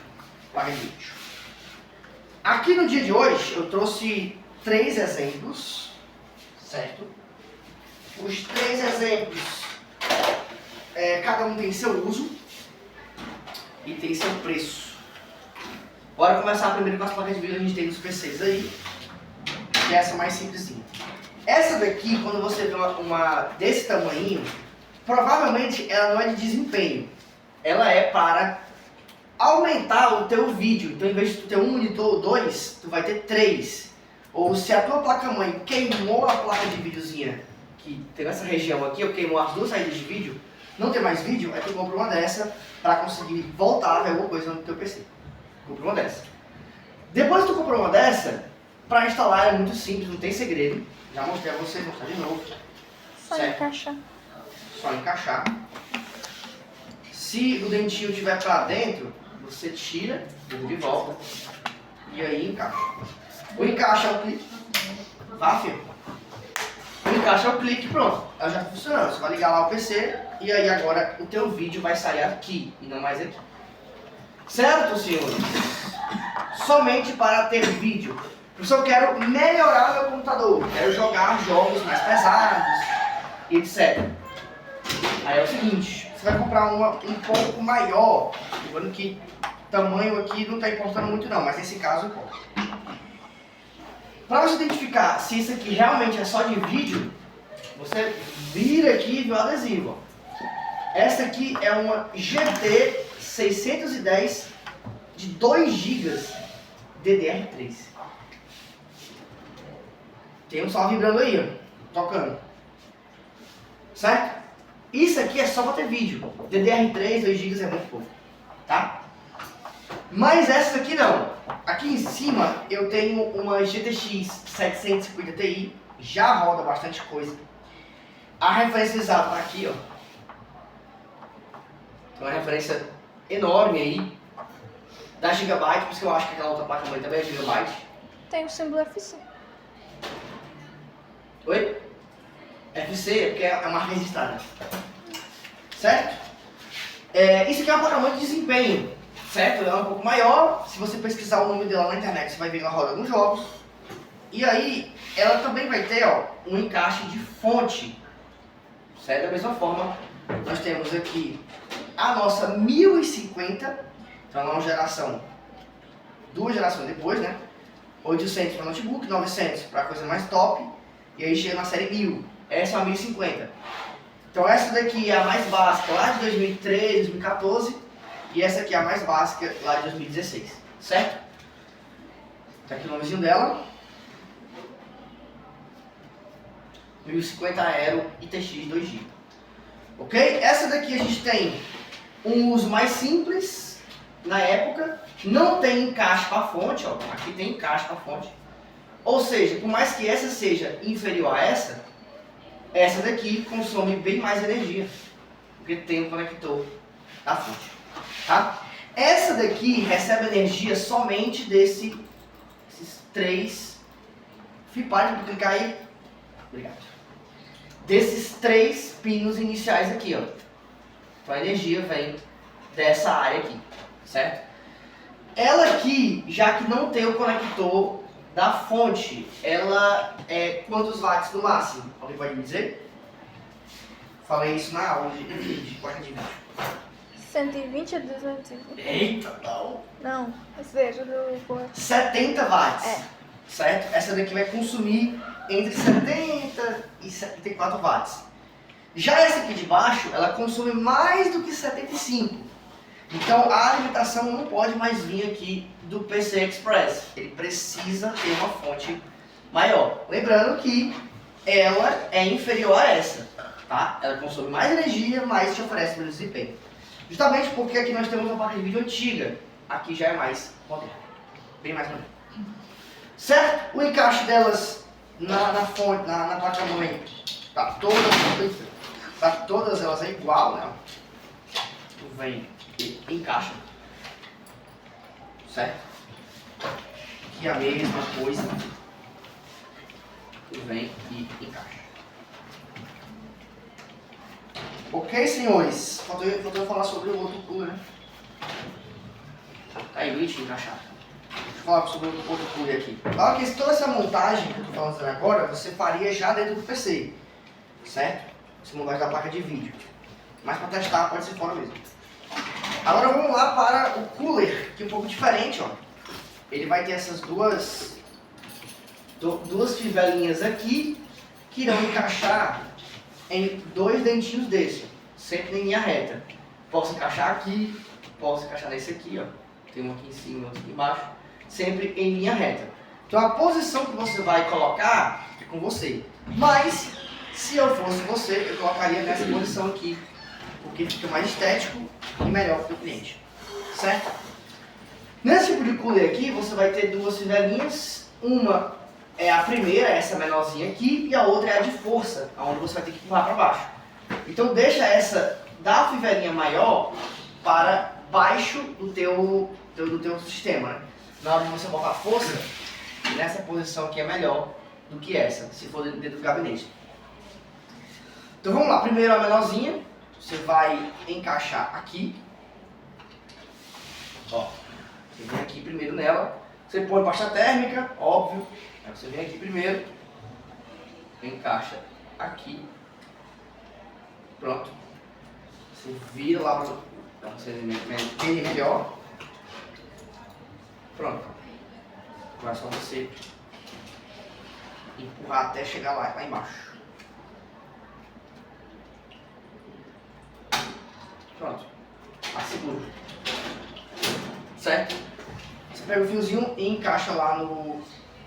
Placa de vídeo. Aqui no dia de hoje eu trouxe 3 exemplos, certo? Os 3 exemplos, cada um tem seu uso e tem seu preço. Bora começar primeiro com as placas de vídeo que a gente tem nos PCs aí, que é essa mais simplesinha. Essa daqui, quando você vê uma desse tamanho, provavelmente ela não é de desempenho, ela é para aumentar o teu vídeo. Então, em vez de tu ter um monitor ou 2, tu vai ter 3. Ou se a tua placa-mãe queimou a placa de videozinha que tem nessa região aqui, ou queimou as 2 saídas de vídeo, não tem mais vídeo, aí tu compra uma dessa para conseguir voltar a ver alguma coisa no teu PC. Compra uma dessa. Depois que tu comprou uma dessa, para instalar é muito simples, não tem segredo. Já mostrei a vocês, vou mostrar de novo. Só encaixar. Só encaixar. Se o dentinho estiver para dentro, você tira, de volta e aí encaixa. O encaixe é o clique. Vá, filho. O encaixe é o clique, pronto. Ela já está funcionando. Você vai ligar lá o PC e aí agora o teu vídeo vai sair aqui e não mais aqui. Certo, senhores? Somente para ter vídeo. Professor, eu quero melhorar meu computador. Quero jogar jogos mais pesados, etc. Aí é o seguinte, você vai comprar uma um pouco maior. Lembrando que tamanho aqui não está importando muito não, mas nesse caso importa. Para você identificar se isso aqui realmente é só de vídeo, você vira aqui e vê o adesivo. Essa aqui é uma GT 610 de 2 GB DDR3. Tem um só vibrando aí, ó, tocando. Certo? Isso aqui é só para ter vídeo. DDR3, 2 GB é muito pouco, tá? Mas essa aqui não. Aqui em cima eu tenho uma GTX 750 Ti, já roda bastante coisa. A referência exata tá aqui, ó. Tem uma referência enorme aí, da Gigabyte, por isso que eu acho que aquela outra placa mãe também é Gigabyte. Tem o símbolo FC. Oi? FC é porque é a marca registrada. Certo? Isso aqui é uma placa-mãe de desempenho, certo? Ela é um pouco maior. Se você pesquisar o nome dela na internet, você vai ver que ela roda alguns jogos. E aí, ela também vai ter, ó, um encaixe de fonte. Certo? Da mesma forma, nós temos aqui a nossa 1050. Então, ela é uma geração, 2 gerações depois, né? 800 para notebook, 900 para coisa mais top. E aí chega na série 1000. Essa é a 1050. Então essa daqui é a mais básica, lá de 2013, 2014. E essa aqui é a mais básica lá de 2016, certo? Tá aqui o nomezinho dela. 1050 Aero ITX 2GB. Ok? Essa daqui a gente tem um uso mais simples na época. Não tem encaixe para fonte, ó. Aqui tem encaixe para fonte. Ou seja, por mais que essa seja inferior a essa daqui consome bem mais energia, porque tem um conector da fonte, tá? Essa daqui recebe energia somente desses 3... Para de clicar aí. Obrigado. Desses 3 pinos iniciais aqui, ó. Então a energia vem dessa área aqui, certo? Ela aqui, já que não tem o conector da fonte, ela é quantos watts no máximo? Alguém pode me dizer? Falei isso na aula de placa de vídeo. 120 a 220. Eita, não. Não, esse veja do porra. 70 watts. É. Certo? Essa daqui vai consumir entre 70 e 74 watts. Já essa aqui de baixo, ela consome mais do que 75. Então a alimentação não pode mais vir aqui do PC Express. Ele precisa ter uma fonte maior. Lembrando que ela é inferior a essa, tá? Ela consome mais energia, mas te oferece menos desempenho. Justamente porque aqui nós temos uma placa de vídeo antiga. Aqui já é mais moderna. Bem mais moderna. Certo? O encaixe delas na fonte, na placa-mãe, tá todas elas é igual, né? Tu vem e encaixa. Certo? Aqui é a mesma coisa. Tu vem e encaixa. Ok, senhores? Faltou eu falar sobre o outro cooler, né? Tá aí, bonitinho encaixado. Deixa eu falar sobre o outro cooler aqui. Claro que toda essa montagem que eu estou fazendo agora, você faria já dentro do PC. Certo? Essa montagem da placa de vídeo. Mas para testar pode ser fora mesmo. Agora vamos lá para o cooler, que é um pouco diferente, ó. Ele vai ter essas duas fivelinhas aqui, que irão encaixar em 2 dentinhos desse, sempre em linha reta. Posso encaixar aqui, posso encaixar nesse aqui, ó. Tem um aqui em cima, outro aqui embaixo, sempre em linha reta. Então a posição que você vai colocar é com você. Mas, se eu fosse você, eu colocaria nessa posição aqui, porque fica mais estético e melhor para o cliente. Certo? Nesse tipo de cooler aqui, você vai ter 2 fivelinhas. Uma é a primeira, essa menorzinha aqui, e a outra é a de força, onde você vai ter que empurrar para baixo. Então deixa essa da fivelinha maior para baixo do teu sistema, né? Na hora de você botar a força, nessa posição aqui é melhor do que essa, se for dentro do gabinete. Então vamos lá, primeiro a menorzinha, você vai encaixar aqui. Ó, você vem aqui primeiro nela, você põe pasta térmica, óbvio. Aí você vem aqui primeiro, encaixa aqui, pronto. Você vira lá para você entender melhor. Pronto. Agora é só você empurrar até chegar lá embaixo. Pronto. Assegura. Certo? Você pega o fiozinho e encaixa lá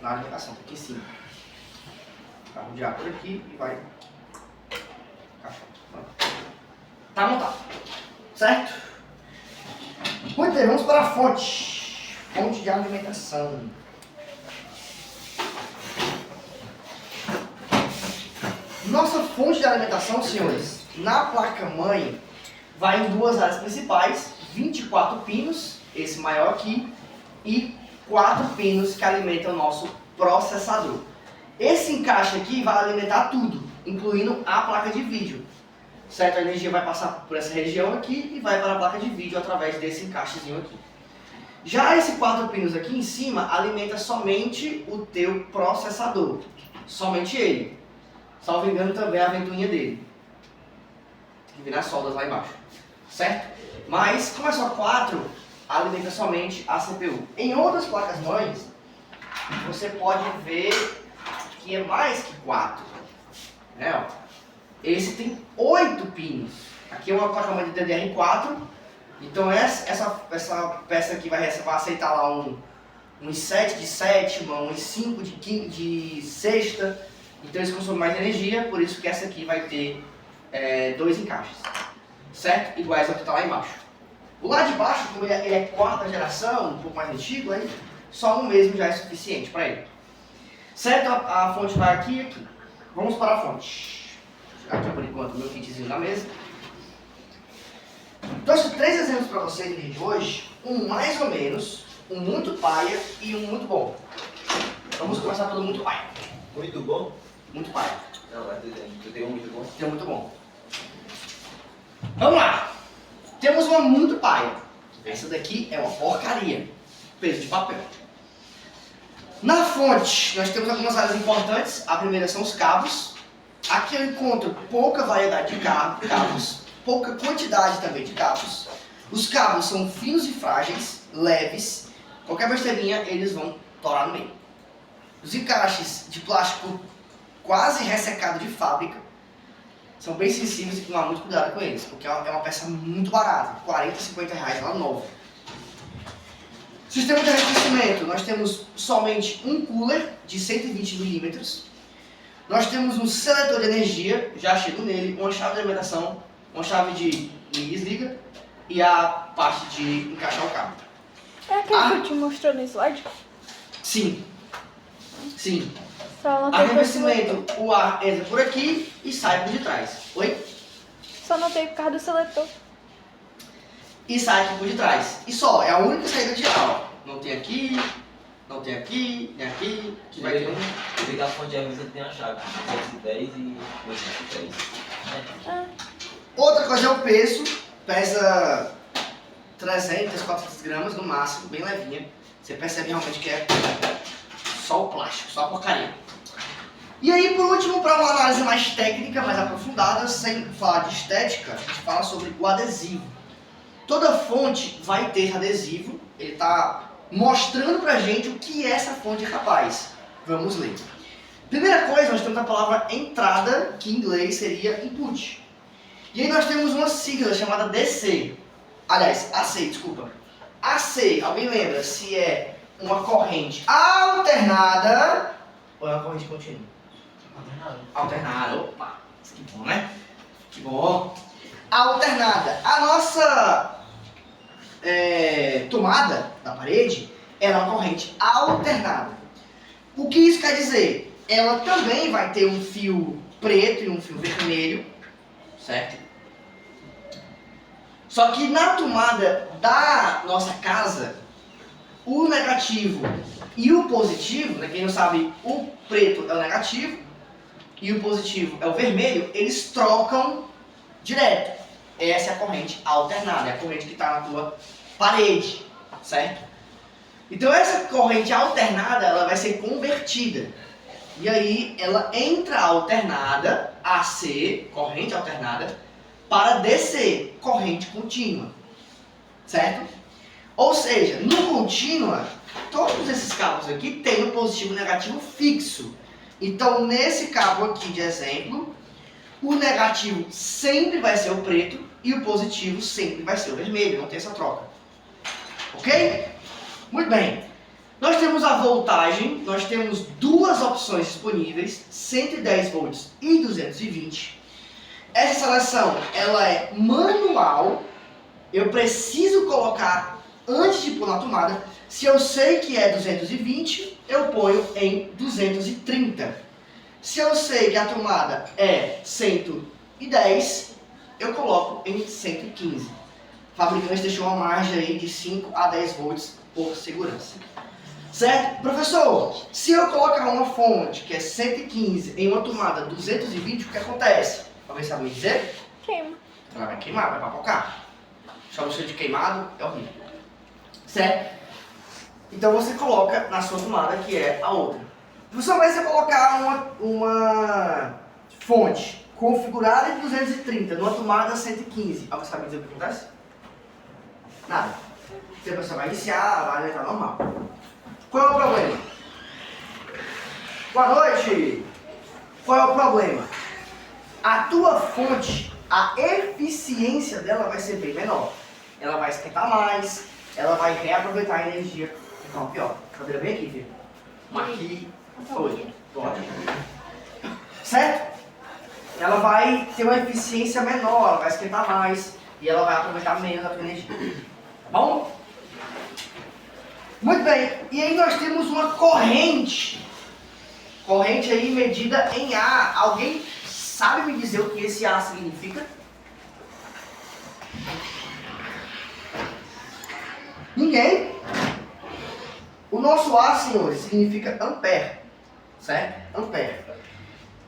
na alimentação, aqui em cima. Vai rodear por aqui e vai encaixar. Pronto. Tá montado. Certo? Muito bem, vamos para a fonte. Fonte de alimentação. Nossa fonte de alimentação, senhores, na placa-mãe, vai em 2 áreas principais, 24 pinos, esse maior aqui, e 4 pinos que alimentam o nosso processador. Esse encaixe aqui vai alimentar tudo, incluindo a placa de vídeo. Certo? A energia vai passar por essa região aqui e vai para a placa de vídeo através desse encaixezinho aqui. Já esse 4 pinos aqui em cima alimenta somente o teu processador. Somente ele. Salvo engano também a ventoinha dele. Que vem nas soldas lá embaixo. Certo? Mas, como é só 4, alimenta somente a CPU. Em outras placas-mães, você pode ver que é mais que 4. Né, ó. Esse tem 8 pinos. Aqui é uma placa-mãe de DDR4, Então essa peça aqui vai aceitar lá uns 7 de sétima, uns 5 de sexta. Então eles consomem mais energia, por isso que essa aqui vai ter 2 encaixes. Certo? Iguais ao que está lá embaixo. O lado de baixo, como ele é quarta geração, um pouco mais antigo, aí só um mesmo já é suficiente para ele. Certo? A fonte vai aqui e aqui. Vamos para a fonte. Vou tirar aqui por enquanto o meu kitzinho na mesa. Trouxe 3 exemplos para vocês no vídeo de hoje. Um mais ou menos, um muito paia e um muito bom. Vamos começar pelo muito paia. Muito bom? Muito paia. Não, mas tu tem um muito bom? Tem um muito bom. Vamos lá. Temos uma muito paia. Essa daqui é uma porcaria. Peso de papel. Na fonte, nós temos algumas áreas importantes. A primeira são os cabos. Aqui eu encontro pouca variedade de cabos, pouca quantidade também de cabos. Os cabos são finos e frágeis, leves. Qualquer besteirinha, eles vão torar no meio. Os encaixes de plástico quase ressecado de fábrica são bem sensíveis e tem que tomar muito cuidado com eles, porque é uma peça muito barata, 40, 50 reais, ela nova. Sistema de arrefecimento, nós temos somente um cooler de 120 milímetros. Nós temos um seletor de energia, já chego nele, uma chave de alimentação, uma chave de liga e desliga e a parte de encaixar o cabo. É aquele que te mostrou no slide? Sim. Sim. Só não tem Arrefecimento, o ar entra por aqui e sai por de trás. Oi? Só não tem por causa do seletor. E sai aqui por de trás. E só, é a única saída de ar, ó. Não tem aqui, não tem aqui, nem aqui. Aqui vai ter um. Ligar a fonte de avisa tem a chave. 210 e 210. Outra coisa é o peso. Pesa 300, 400 gramas no máximo, bem levinha. Você percebe realmente que é só o plástico, só a porcaria. E aí, por último, para uma análise mais técnica, mais aprofundada, sem falar de estética, a gente fala sobre o adesivo. Toda fonte vai ter adesivo, ele está mostrando pra gente o que é essa fonte capaz. Vamos ler. Primeira coisa, nós temos a palavra entrada, que em inglês seria input. E aí nós temos uma sigla chamada DC. Aliás, AC, desculpa. AC, alguém lembra se é uma corrente alternada ou é uma corrente contínua? Alternada. Opa, que bom, né? Que bom. Alternada. A nossa tomada da parede, ela é uma corrente alternada. O que isso quer dizer? Ela também vai ter um fio preto e um fio vermelho, certo? Só que na tomada da nossa casa, o negativo e o positivo, né, quem não sabe, o preto é o negativo e o positivo é o vermelho, eles trocam direto. Essa é a corrente alternada, é a corrente que está na tua parede, certo? Então essa corrente alternada, ela vai ser convertida. E aí ela entra alternada, AC, corrente alternada, para DC, corrente contínua, certo? Ou seja, no contínua, todos esses cabos aqui têm um positivo e negativo fixo. Então nesse cabo aqui de exemplo, o negativo sempre vai ser o preto e o positivo sempre vai ser o vermelho, não tem essa troca. Ok? Muito bem. Nós temos a voltagem, nós temos duas opções disponíveis, 110 volts e 220. Essa seleção, ela é manual, eu preciso colocar antes de pôr na tomada. Se eu sei que é 220, eu ponho em 230. Se eu sei que a tomada é 110, eu coloco em 115. O fabricante deixou uma margem aí de 5 a 10 volts por segurança. Certo? Professor, se eu colocar uma fonte que é 115 em uma tomada 220, o que acontece? Alguém sabe me dizer? Queima. Ela vai queimar, vai papocar. Chama cheiro de queimado, é horrível. Certo? Então você coloca na sua tomada que é a outra. Professor, mas se eu colocar uma fonte configurada em 230 numa tomada 115, alguém sabe dizer o que acontece? Nada. Se a pessoa vai iniciar, vai entrar normal. Qual é o problema? Boa noite! Qual é o problema? A tua fonte, a eficiência dela vai ser bem menor. ela vai esquentar mais, ela vai reaproveitar a energia. Então, pior, cadeira bem aqui, filho. Aqui, foi. Pode. Certo? Ela vai ter uma eficiência menor, ela vai esquentar mais e ela vai aproveitar menos a tua energia. Bom? Muito bem. E aí nós temos uma corrente. Corrente aí medida em A. Alguém sabe me dizer o que esse A significa? Ninguém? O nosso A, senhores, significa ampere, certo? Ampere.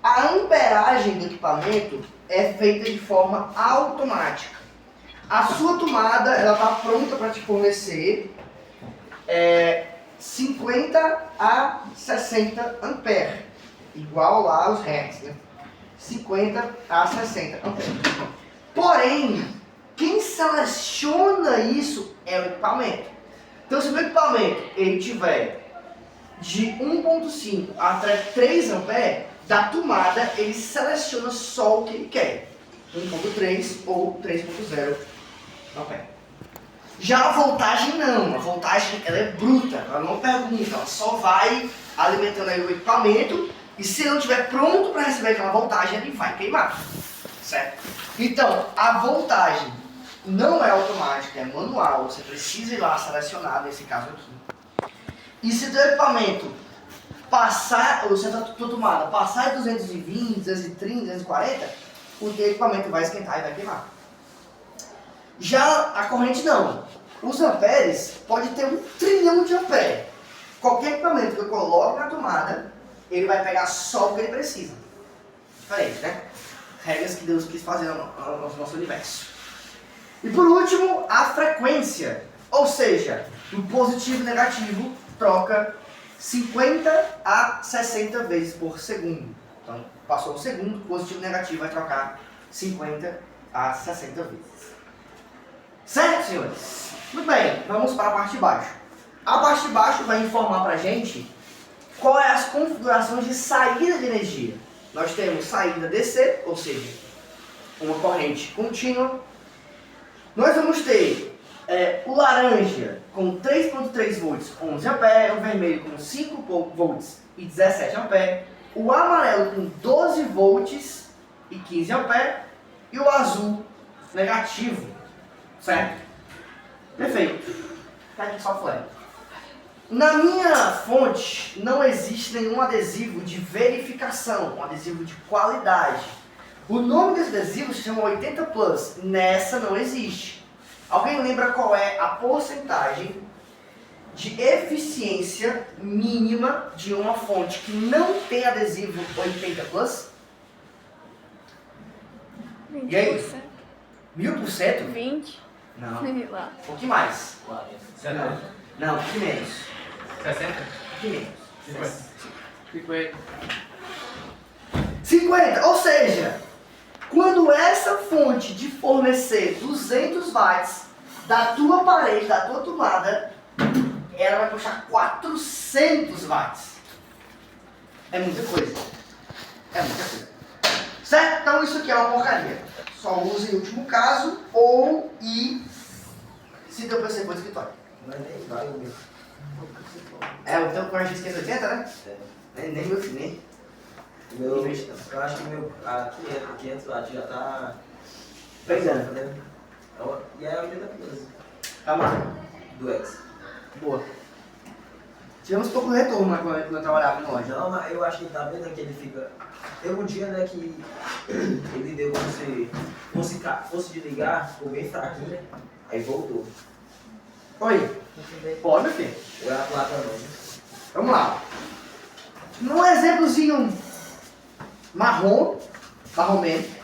A amperagem do equipamento é feita de forma automática. A sua tomada, ela está pronta para te fornecer 50 a 60 amperes, igual lá aos hertz, né? 50 a 60 amperes. Porém, quem seleciona isso é o equipamento. Então, se o meu equipamento ele tiver de 1.5 até 3 amperes, da tomada ele seleciona só o que ele quer. 1.3 ou 3.0 ampere. Já a voltagem não, a voltagem ela é bruta, ela não pergunta, ela só vai alimentando aí o equipamento e se ele não estiver pronto para receber aquela voltagem, ele vai queimar, certo? Então, a voltagem não é automática, é manual, você precisa ir lá selecionar, nesse caso aqui. E se o teu equipamento passar, ou se a tua tomada passar de 220, 230, 240, o teu equipamento vai esquentar e vai queimar. Já a corrente não. Os amperes pode ter 1 trilhão de amperes. Qualquer equipamento que eu coloque na tomada, ele vai pegar só o que ele precisa. Diferente, né? Regras que Deus quis fazer no nosso universo. E por último, a frequência. Ou seja, o positivo e negativo troca 50 a 60 vezes por segundo. Então, passou um segundo, positivo e negativo vai trocar 50 a 60 vezes. Certo, senhores? Muito bem, vamos para a parte de baixo. A parte de baixo vai informar para a gente qual é as configurações de saída de energia. Nós temos saída DC, ou seja, uma corrente contínua. Nós vamos ter o laranja com 3.3 volts, 11 amperes, o vermelho com 5 volts e 17 amperes, o amarelo com 12 volts e 15 amperes e o azul negativo, certo? Perfeito. Tá aqui só flare. Na minha fonte não existe nenhum adesivo de verificação, um adesivo de qualidade. O nome desse adesivo se chama 80 Plus, nessa não existe. Alguém lembra qual é a porcentagem de eficiência mínima de uma fonte que não tem adesivo 80 Plus? 20%. E aí? 1000%? 20%. Não. Sei lá. Um pouquinho mais. 40. Não, um pouquinho menos. 60? Um pouquinho menos. 50. 50, ou seja, quando essa fonte de fornecer 200 watts da tua parede, da tua tomada, ela vai puxar 400 watts. É muita coisa. É muita coisa. Certo? Então isso aqui é uma porcaria. Só use em último caso ou se teu PC for escritório. Mas nem vai o meu. O teu Core X580, né? Nem meu filho, nem. Eu acho que o meu 500 watts já tá Pegando. E é 80 plus Calma lá. do X. Boa. Tivemos pouco retorno quando eu trabalhava em loja. Não, mas eu acho que tá vendo que ele fica. Teve um dia, né, que ele deu como se fosse desligar, ficou bem fraquinho, aí voltou. Oi. Pode, meu filho. Ou é a placa não, né? Vamos lá. Num exemplozinho marrom mesmo.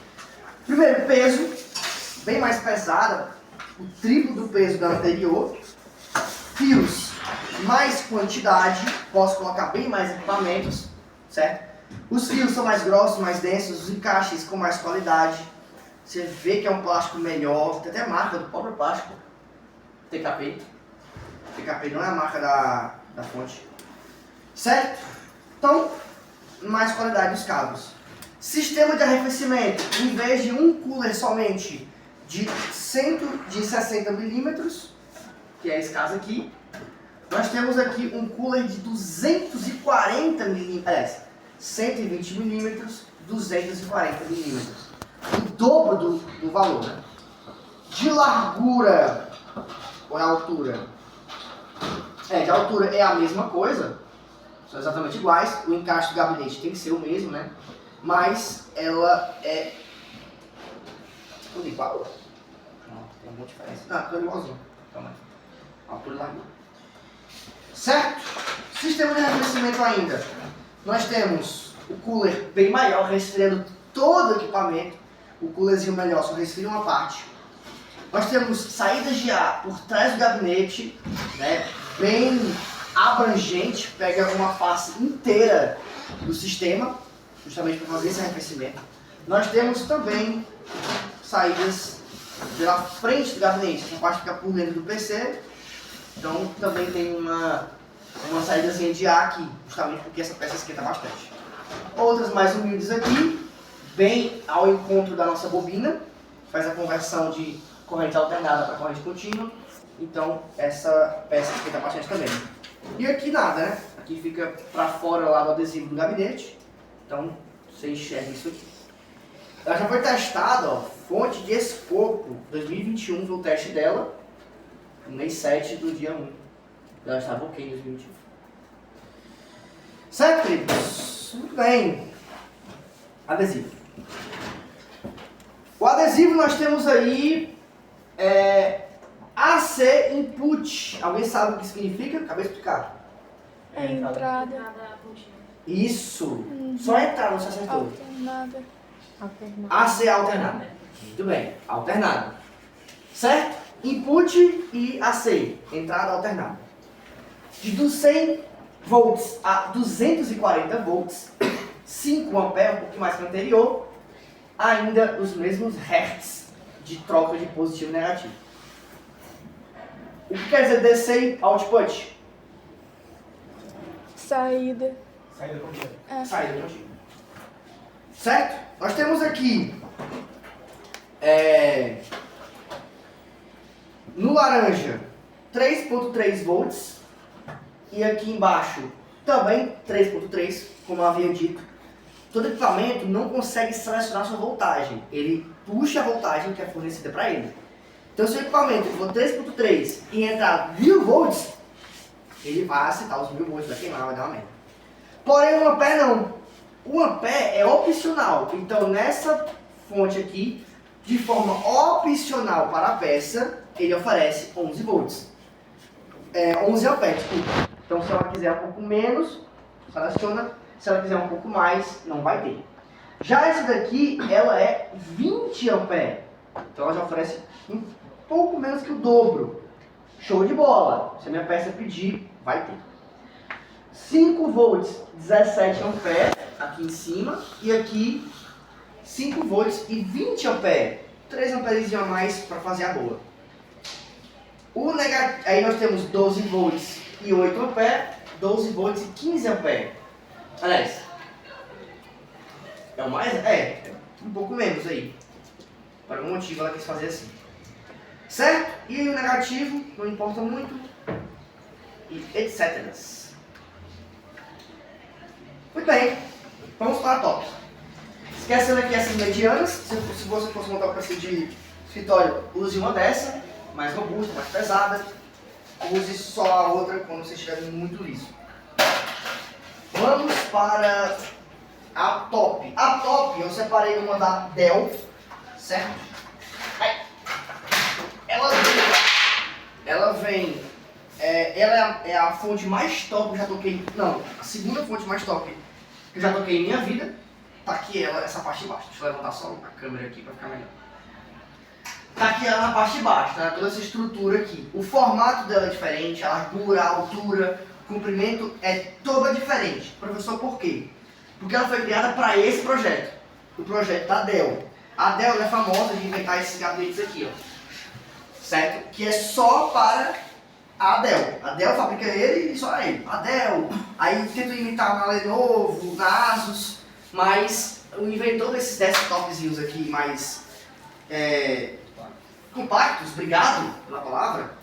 Primeiro, peso, bem mais pesado, o triplo do peso da anterior. Fios, mais quantidade, posso colocar bem mais equipamentos, certo? Os fios são mais grossos, mais densos, os encaixes com mais qualidade. Você vê que é um plástico melhor, tem até marca do próprio plástico. TKP. TKP não é a marca da fonte. Certo? Então, mais qualidade dos cabos. Sistema de arrefecimento, em vez de um cooler somente de centro de 60 milímetros, que é esse caso aqui. Nós temos aqui um cooler de 240 milímetros, 120 milímetros, 240 milímetros. O dobro do valor, né? De largura, ou é altura? De altura é a mesma coisa, são exatamente iguais. O encaixe do gabinete tem que ser o mesmo, né? Mas ela é tudo igual? Não, tem uma diferença. Não, tudo igualzinho. Calma aí. Altura e largura. Certo? Sistema de arrefecimento ainda. Nós temos o cooler bem maior, resfriando todo o equipamento. O coolerzinho melhor só resfria uma parte. Nós temos saídas de ar por trás do gabinete, né? Bem abrangente, pega uma face inteira do sistema, justamente para fazer esse arrefecimento. Nós temos também saídas pela frente do gabinete, essa parte fica por dentro do PC, então também tem uma saídazinha de ar aqui, justamente porque essa peça esquenta bastante. Outras mais humildes aqui, bem ao encontro da nossa bobina, faz a conversão de corrente alternada para corrente contínua, então essa peça esquenta bastante também. E aqui nada, né? Aqui fica para fora lá do adesivo do gabinete, então você enxerga isso aqui. Ela já foi testada, ó, fonte de escopo, 2021 foi o teste dela, no mês 7 do dia 1. Ela estava ok em 2021. Certo, queridos? Muito bem. Adesivo. O adesivo nós temos aí AC Input. Alguém sabe o que significa? Acabei de explicar. É entrada. Nada contínua. Isso. Só a entrada, você acertou. Alternada. AC alternado. Muito bem, alternado. Certo? Input e AC, entrada alternada. De 100 volts a 240 volts, 5 amperes, um pouquinho mais que o anterior, ainda os mesmos hertz de troca de positivo e negativo. O que quer dizer DC output? Saída. Saída contínua. Saída contínua. Certo? Nós temos aqui no laranja 3.3 volts e aqui embaixo também 3.3, como eu havia dito. Todo equipamento não consegue selecionar sua voltagem, ele puxa a voltagem que é fornecida para ele. Então se o equipamento for 3.3 e entrar 1000 volts, ele vai aceitar os 1000 volts, vai queimar, vai dar uma merda. Porém o ampere não. O ampere é opcional, então nessa fonte aqui, de forma opcional para a peça, ele oferece 11 volts. 11 amperes, desculpa. Então se ela quiser um pouco menos, seleciona. Se ela quiser um pouco mais, não vai ter. Já essa daqui, ela é 20 amperes. Então ela já oferece um pouco menos que o dobro. Show de bola. Se a minha peça pedir, vai ter. 5 volts, 17 amperes, aqui em cima. E aqui, 5 volts e 20 amperes. 3 amperes a mais para fazer a boa. Aí nós temos 12 volts e 8 amperes. 12 volts e 15 amperes. Aliás, é o mais? Um pouco menos aí. Por algum motivo ela quis fazer assim. Certo? E o negativo, não importa muito. E etc. Muito bem, vamos para a top. Esquecendo aqui essas medianas, se você fosse montar um PC de escritório, use uma dessa, mais robusta, mais pesada. Use só a outra quando você estiver muito liso. Vamos para a top. A top eu separei uma da Dell, certo? Ela vem, ela é a fonte mais top que eu já toquei, não, a segunda fonte mais top que eu já toquei em minha vida. Tá aqui ela, essa parte de baixo. Deixa eu levantar só a câmera aqui para ficar melhor. Tá aqui ela na parte de baixo, tá? Toda essa estrutura aqui. O formato dela é diferente, a largura, a altura, o comprimento é toda diferente. Professor, por quê? Porque ela foi criada para esse projeto. O projeto da Dell. A Dell é famosa de inventar esses gabinetes aqui, ó. Certo? Que é só para a Dell. A Dell fabrica ele e só ele. A Dell. Aí tenta imitar na Lenovo, na Asus. Mas o inventor desses desktopzinhos aqui mais compactos, obrigado pela palavra,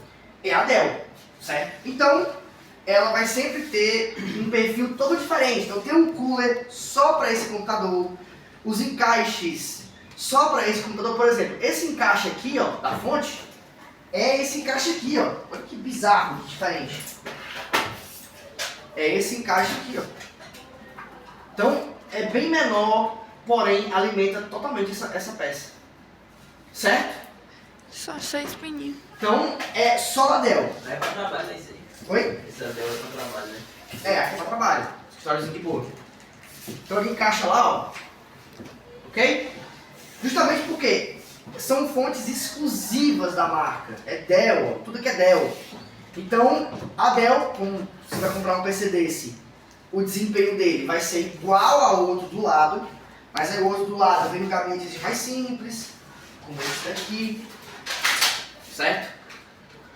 é a Dell, certo? Então, ela vai sempre ter um perfil todo diferente. Então, tem um cooler só para esse computador, os encaixes só para esse computador. Por exemplo, esse encaixe aqui, ó, da fonte, é esse encaixe aqui, ó. Olha que bizarro, que diferente. É esse encaixe aqui, ó. Então, é bem menor, porém alimenta totalmente essa peça. Certo? Só 6 pininhos. Então, é só da Dell. Não é pra trabalho, é isso aí. Oi? Esse Adel é pra trabalho, né? É, aqui é para trabalho. Escritóriozinho de boa. Então ele encaixa lá, ó. Ok? Justamente porque são fontes exclusivas da marca. É Dell, ó, tudo que é Dell. Então, a Dell, como você vai comprar um PC desse, o desempenho dele vai ser igual ao outro do lado, mas aí o outro do lado vem no gabinete mais simples, como esse daqui, certo?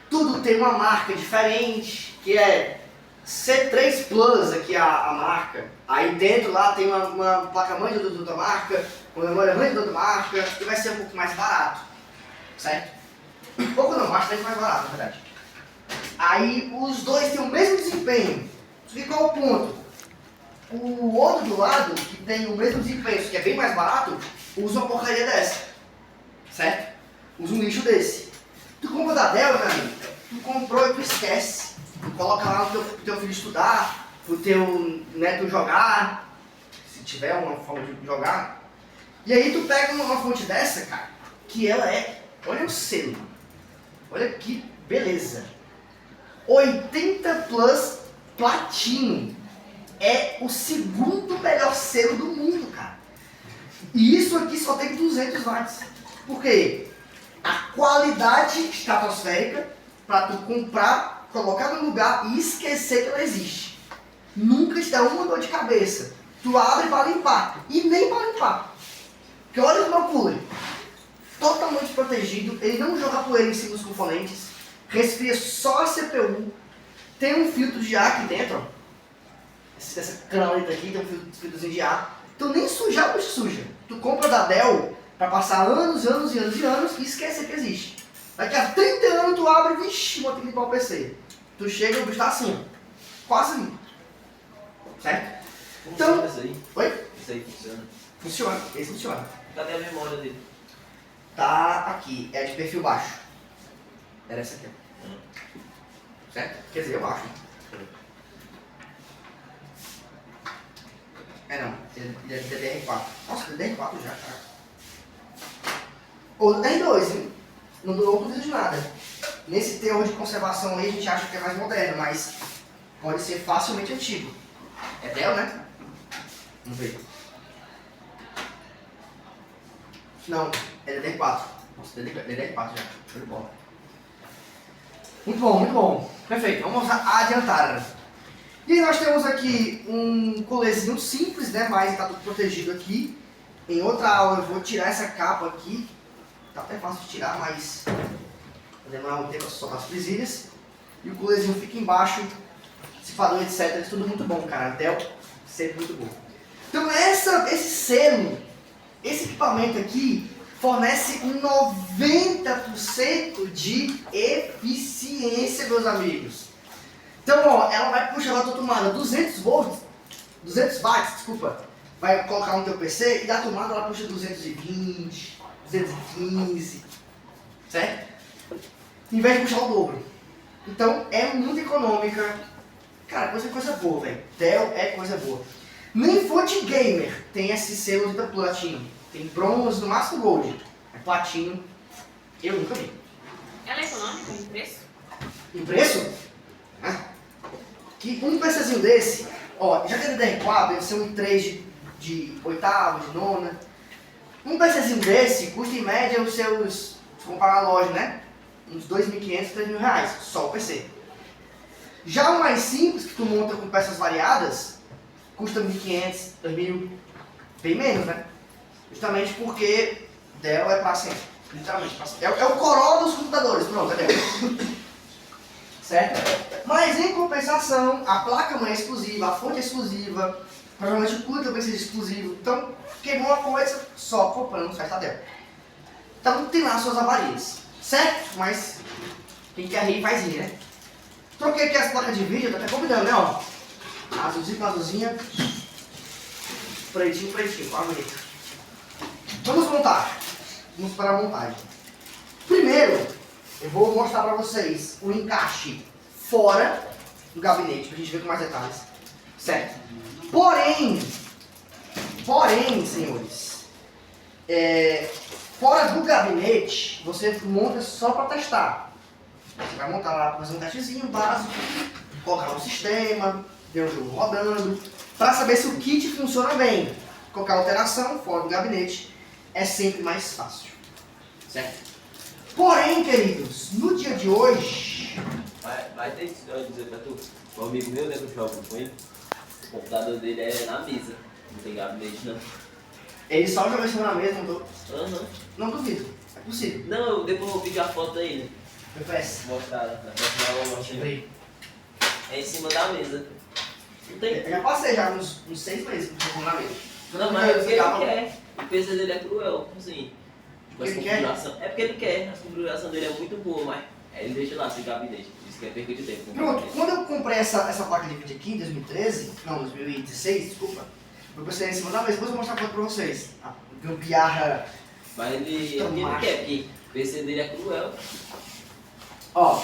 Tudo tem uma marca diferente, que é C3 Plus, aqui a marca. Aí dentro lá tem uma placa-mãe de outra marca, uma memória-mãe de outra marca, que vai ser um pouco mais barato, certo? Um pouco não, bastante mais barato, na verdade. Aí os dois têm o mesmo desempenho. Só que qual o ponto? O outro do lado, que tem o mesmo desempenho, que é bem mais barato, usa uma porcaria dessa, certo? Usa um lixo desse. Tu compra da Dell, meu amigo, tu comprou e tu esquece. Tu coloca lá pro teu filho estudar, pro teu neto jogar, se tiver uma forma de jogar. E aí tu pega uma fonte dessa, cara, que ela é, olha o selo, olha que beleza. 80 Plus Platinum. É o segundo melhor selo do mundo, cara. E isso aqui só tem 200 watts. Por quê? A qualidade estratosférica para tu comprar, colocar no lugar e esquecer que ela existe. Nunca te dá uma dor de cabeça. Tu abre para limpar. E nem para limpar. Porque olha o meu cooler. Totalmente protegido. Ele não joga poeira em cima dos componentes. Resfria só a CPU. Tem um filtro de ar aqui dentro, ó. Essa canaleta aqui tem um filtrozinho de ar. Então nem sujar não te suja. Tu compra da Dell para passar anos e esquecer que existe. Daqui a 30 anos tu abre, vixi, vou ter que limpar o PC. Tu chega e o bicho tá assim, ó. Quase limpo. Certo? Funciona isso aí? Oi? Isso aí funciona. Funciona, esse funciona. Cadê a memória dele? Tá aqui, é de perfil baixo. Era essa aqui, ó. Certo? Quer dizer, eu acho. É não, ele é DDR4. Nossa, DDR4 já, cara. Ou DDR2, hein? Não durou tudo de nada. Nesse teor de conservação aí a gente acha que é mais moderno, mas pode ser facilmente antigo. É Dell, né? Vamos ver. Não, é DDR4. Nossa, DDR4 já. Show de bola. Muito bom, muito bom. Perfeito, vamos adiantar. E aí nós temos aqui um coolerzinho simples, né? Mas está tudo protegido aqui. Em outra aula eu vou tirar essa capa aqui. Tá até fácil de tirar, mas vou demorar um tempo para soltar as presilhas. E o coolerzinho fica embaixo, dissipador, etc. Tudo muito bom, cara. Dell, sempre muito bom. Então esse selo, esse equipamento aqui, fornece 90% de eficiência, meus amigos. Então, ó, ela vai puxar da tua tomada 200 watts, desculpa, vai colocar no teu PC e da tomada ela puxa 220, 215, certo? Em vez de puxar o dobro. Então, é muito econômica. Cara, coisa boa, velho. Dell é coisa boa. Nem fonte gamer tem esse selo de Platinum. Tem bronze, no máximo gold. É Platinum, eu nunca vi. Ela é econômica em preço? Em preço? Que um PCzinho desse, ó, já que é DDR4, deve ser um i3 de oitava, de nona. Um PCzinho desse custa em média os seus, se comparar na loja, né? Uns 2.500, 3.000 reais, só o PC. Já o mais simples, que tu monta com peças variadas, custa 1.500, 2.000, bem menos, né? Justamente porque Dell é pra sempre, literalmente pra sempre. É o Corolla dos computadores, pronto, é Dell. Certo? Mas em compensação, a placa-mãe é exclusiva, a fonte é exclusiva, provavelmente o cooler também seja exclusivo. Então, queimou uma coisa só comprando no site da Dell. Então tem lá suas avarias. Certo? Mas quem quer rir faz rir, né? Troquei aqui as placas de vídeo, tá até combinando, né? Ó. Azulzinho com azulzinha. Pretinho, pretinho, qual a bonita. Vamos montar. Vamos para a montagem. Primeiro, eu vou mostrar para vocês o encaixe fora do gabinete, pra gente ver com mais detalhes. Certo? Porém, senhores, fora do gabinete, você monta só para testar. Você vai montar lá, fazer um testezinho básico, colocar no sistema, ver o jogo rodando, para saber se o kit funciona bem. Qualquer alteração fora do gabinete é sempre mais fácil. Certo? Porém, queridos, no dia de hoje... Vai ter que dizer pra tu, um amigo meu, né, que eu jogo com ele, o computador dele é na mesa, não tem gabinete não. Ele só joga em cima da mesa, Aham. não duvido, é possível. Não, depois eu vou pedir a foto aí, né? PPS. Mostrar na próxima aula, mostrar. É em cima da mesa. Não tem. Eu já passei já uns 6 meses com o na mesa. Não, mas é porque ele quer. O PC dele é cruel, assim. Tipo, Ele quer? é porque ele quer, a configuração dele é muito boa, mas ele deixa lá sem gabinete. Isso que é perda de tempo. Pronto, quando eu comprei essa placa de vídeo aqui em 2016, desculpa, eu pensei em cima da mesa, depois eu vou mostrar a foto pra vocês. A gambiarra. Mas ele, é porque ele quer, porque o PC dele é cruel. Ó,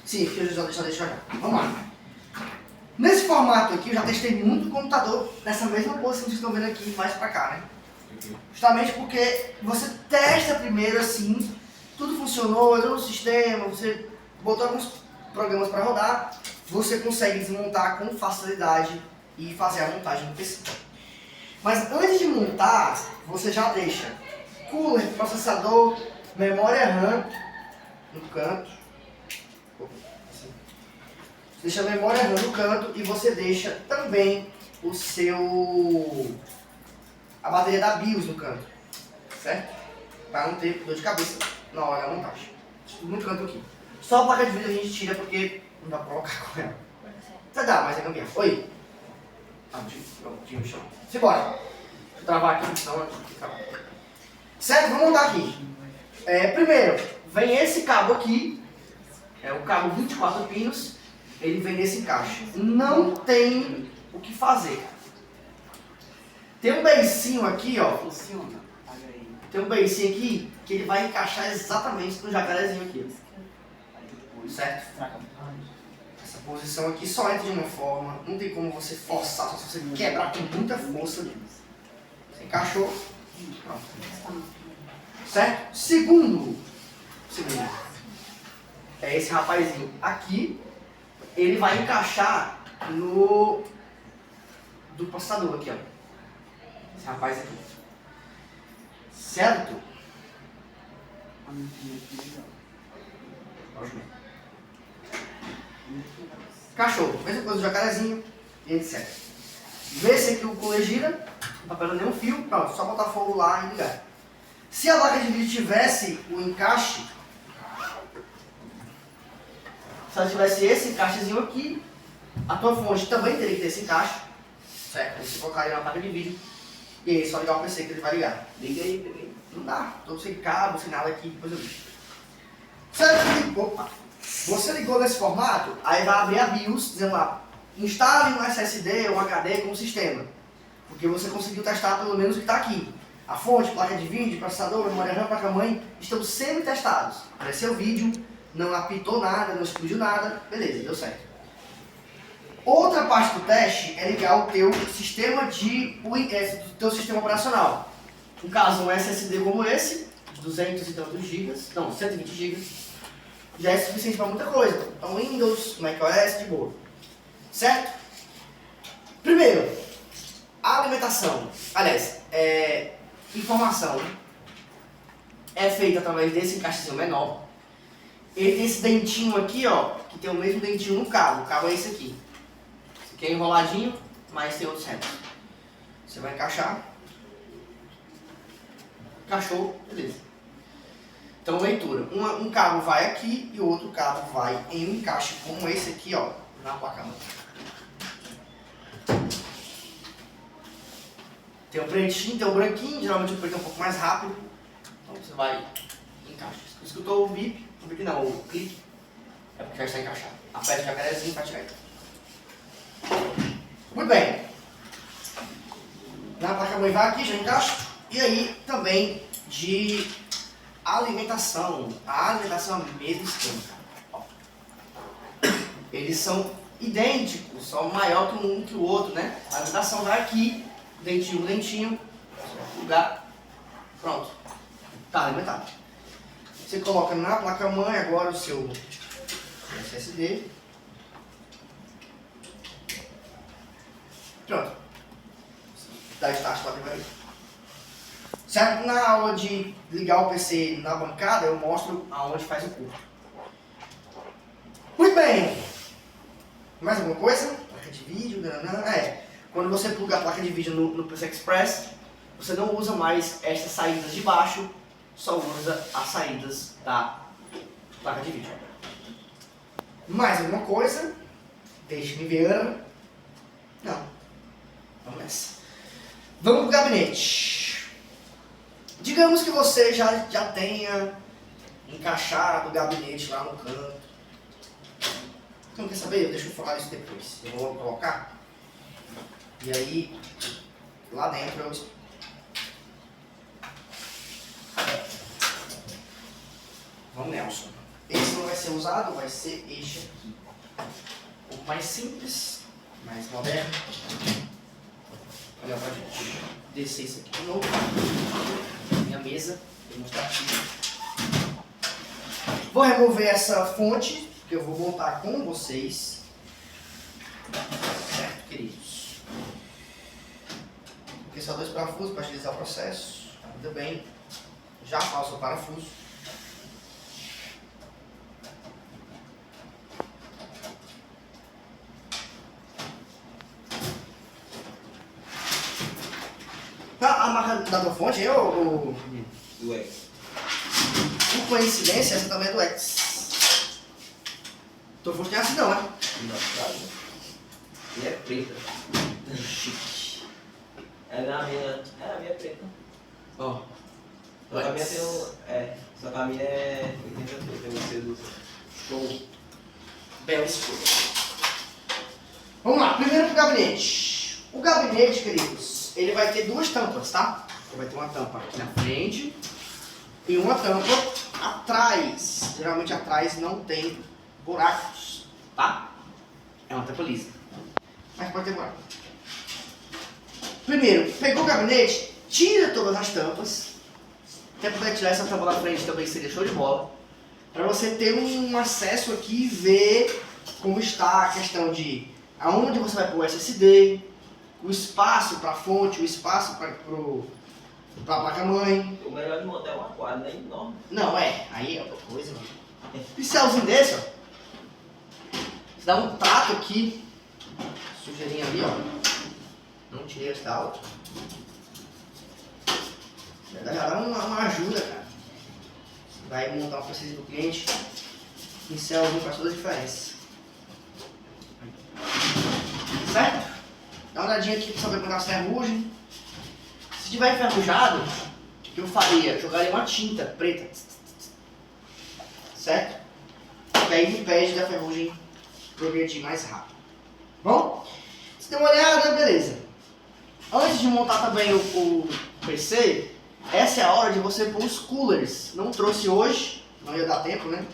sim, porque eu já deixo já. Vamos lá. Nesse formato aqui, eu já testei muito o computador nessa mesma posição que vocês estão vendo aqui, mais pra cá, né? Justamente porque você testa primeiro assim, tudo funcionou, entrou no sistema, você botou alguns programas para rodar, você consegue desmontar com facilidade e fazer a montagem do PC. Mas antes de montar, você já deixa cooler, processador, memória RAM no canto. Você deixa a memória RAM no canto e você deixa também a bateria da BIOS no canto, certo? Para não ter dor de cabeça na hora da montagem. Tudo no canto aqui. Só a placa de vídeo a gente tira porque não dá pra colocar com ela. Até dá, mas é campeão. Oi! Tinha no chão. Simbora! Deixa eu travar aqui, então. Certo? Vamos montar aqui. Primeiro, vem esse cabo aqui. É o cabo 24 pinos. Ele vem nesse encaixe. Não tem o que fazer. Tem um beicinho aqui, ó. Funciona. Tem um beicinho aqui que ele vai encaixar exatamente no jacarezinho aqui. Certo? Essa posição aqui só entra de uma forma. Não tem como você forçar, só se você quebrar com muita força. Você encaixou. Pronto. Certo? Segundo. É esse rapazinho aqui. Ele vai encaixar no do processador aqui, ó. Esse rapaz aqui. Certo? Cachorro, mesma coisa do jacarezinho e etc. Vê se aqui o cooler gira, o papel não tem um fio, pronto, só botar fogo lá e ligar. Se a placa de vídeo tivesse o encaixe, se ela tivesse esse encaixezinho aqui, a tua fonte também teria que ter esse encaixe, certo? Aí você colocaria na placa de vídeo e aí é só ligar o PC que ele vai ligar. Liga aí. Não dá, tô sem cabo, sem nada aqui, depois eu ligo. Opa! Você ligou nesse formato, aí vai abrir a BIOS, dizendo lá, instale um SSD ou um HD com o sistema. Porque você conseguiu testar pelo menos o que está aqui. A fonte, placa de vídeo, processador, memória RAM, placa-mãe, estão sempre testados. Apareceu o vídeo, não apitou nada, não explodiu nada, beleza, deu certo. Outra parte do teste é ligar o teu sistema teu sistema operacional. No caso, um SSD como esse, 200 e tantos gigas, não, 120 gigas, já é suficiente para muita coisa. Então, Windows, macOS, de boa. Certo? Primeiro, a alimentação, aliás, informação é feita através desse encaixezinho menor. Ele tem esse dentinho aqui, ó, que tem o mesmo dentinho no cabo. O cabo é esse aqui. Esse aqui é enroladinho, mas tem outros retos. Você vai encaixar. Encaixou, beleza. Então, leitura. Um cabo vai aqui e o outro cabo vai em um encaixe como esse aqui, ó, na placa-mãe. Tem o pretinho, tem o branquinho. Geralmente o preto é um pouco mais rápido. Então, você vai encaixa. Se escutou o bip não, o clique, é porque já está encaixado. Aperta o jacarezinho para tirar ele. Muito bem. Na placa-mãe vai aqui, já encaixa. E aí também de alimentação. A alimentação é o mesmo esquema, cara. Ó. Eles são idênticos, só maior que um que o outro, né? A alimentação vai aqui, dentinho, lugar, pronto. Tá alimentado. Você coloca na placa-mãe agora o seu SSD. Pronto. Dá start lá vai. Certo? Na aula de ligar o PC na bancada, eu mostro aonde faz o curto. Muito bem. Mais alguma coisa? Placa de vídeo, quando você pluga a placa de vídeo no PC Express, você não usa mais estas saídas de baixo, só usa as saídas da placa de vídeo. Mais alguma coisa? Deixe-me ver. Não. Vamos nessa. Vamos pro gabinete. Digamos que você já tenha encaixado o gabinete lá no canto. Então, quer saber? Deixa eu falar isso depois. Eu vou colocar. E aí, lá dentro eu... Vamos, Nelson. Esse não vai ser usado, vai ser este aqui. Um pouco mais simples, mais moderno. Olha pra gente descer isso aqui de novo. Minha mesa, demonstrativa. Vou remover essa fonte, que eu vou montar com vocês. Certo, queridos? Aqui só 2 parafusos para agilizar o processo. Muito bem. Já faço o parafuso. A marca da tua fonte é o... Do X. Por coincidência, essa também é do X. Tua fonte não é assim não, né? Não, sabe? E é preta. Chique. A minha é preta. Ó. Só que a minha tem um... Só que a minha é 82, tem você do... Show. Bela escolha. Vamos lá, primeiro pro gabinete. O gabinete, queridos, ele vai ter 2 tampas, tá? Ele vai ter uma tampa aqui na frente e uma tampa atrás. Geralmente atrás não tem buracos, tá? É uma tampa lisa. Mas pode ter buraco. Primeiro, pegou o gabinete, tira todas as tampas. Até puder tirar essa tampa da frente também seria show de bola. Para você ter um acesso aqui e ver como está a questão de aonde você vai pôr o SSD, o espaço para a fonte, o espaço para a placa-mãe. O melhor de montar é um aquário, né? Enorme. Não, aí é outra coisa, mano. Pincelzinho desse, ó. Você dá um trato aqui. Sujeirinha ali, ó. Não tirei essa da outra. Já dá uma ajuda, cara. Você vai montar o processo do cliente. Pincelzinho faz toda a diferença. Certo? Dá uma olhadinha aqui para saber quando as ferrugem. Se tiver enferrujado, o que eu faria? Jogaria uma tinta preta. Certo? E aí impede da ferrugem progredir mais rápido. Bom? Se der uma olhada, beleza. Antes de montar também o PC, essa é a hora de você pôr os coolers. Não trouxe hoje, não ia dar tempo, né?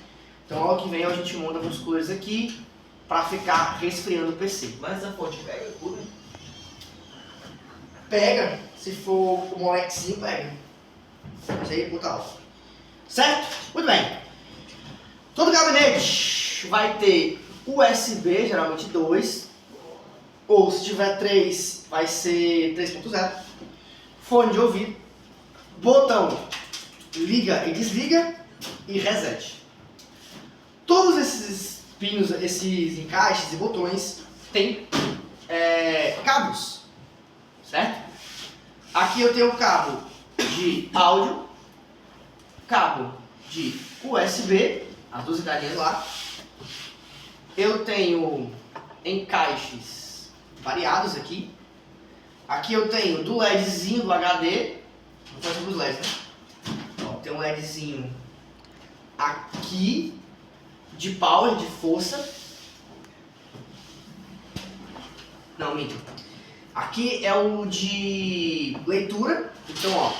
Então, ao que vem, a gente monta alguns coolers aqui para ficar resfriando o PC. Mas a fonte pega cooler? Pega, se for o molexinho, pega. Isso aí é puta alta. Certo? Muito bem. Todo gabinete vai ter USB, geralmente 2. Ou se tiver 3, vai ser 3.0. Fone de ouvido. Botão liga e desliga. E reset. Todos esses pinos, esses encaixes e botões têm cabos. Certo? Aqui eu tenho cabo de áudio, cabo de USB, as 2 entradinhas lá. Eu tenho encaixes variados aqui. Aqui eu tenho do LEDzinho do HD, não pode ser dos LEDs, né? Ó, tem um LEDzinho aqui de power, de força. Não, minto. Aqui é o de leitura. Então, ó,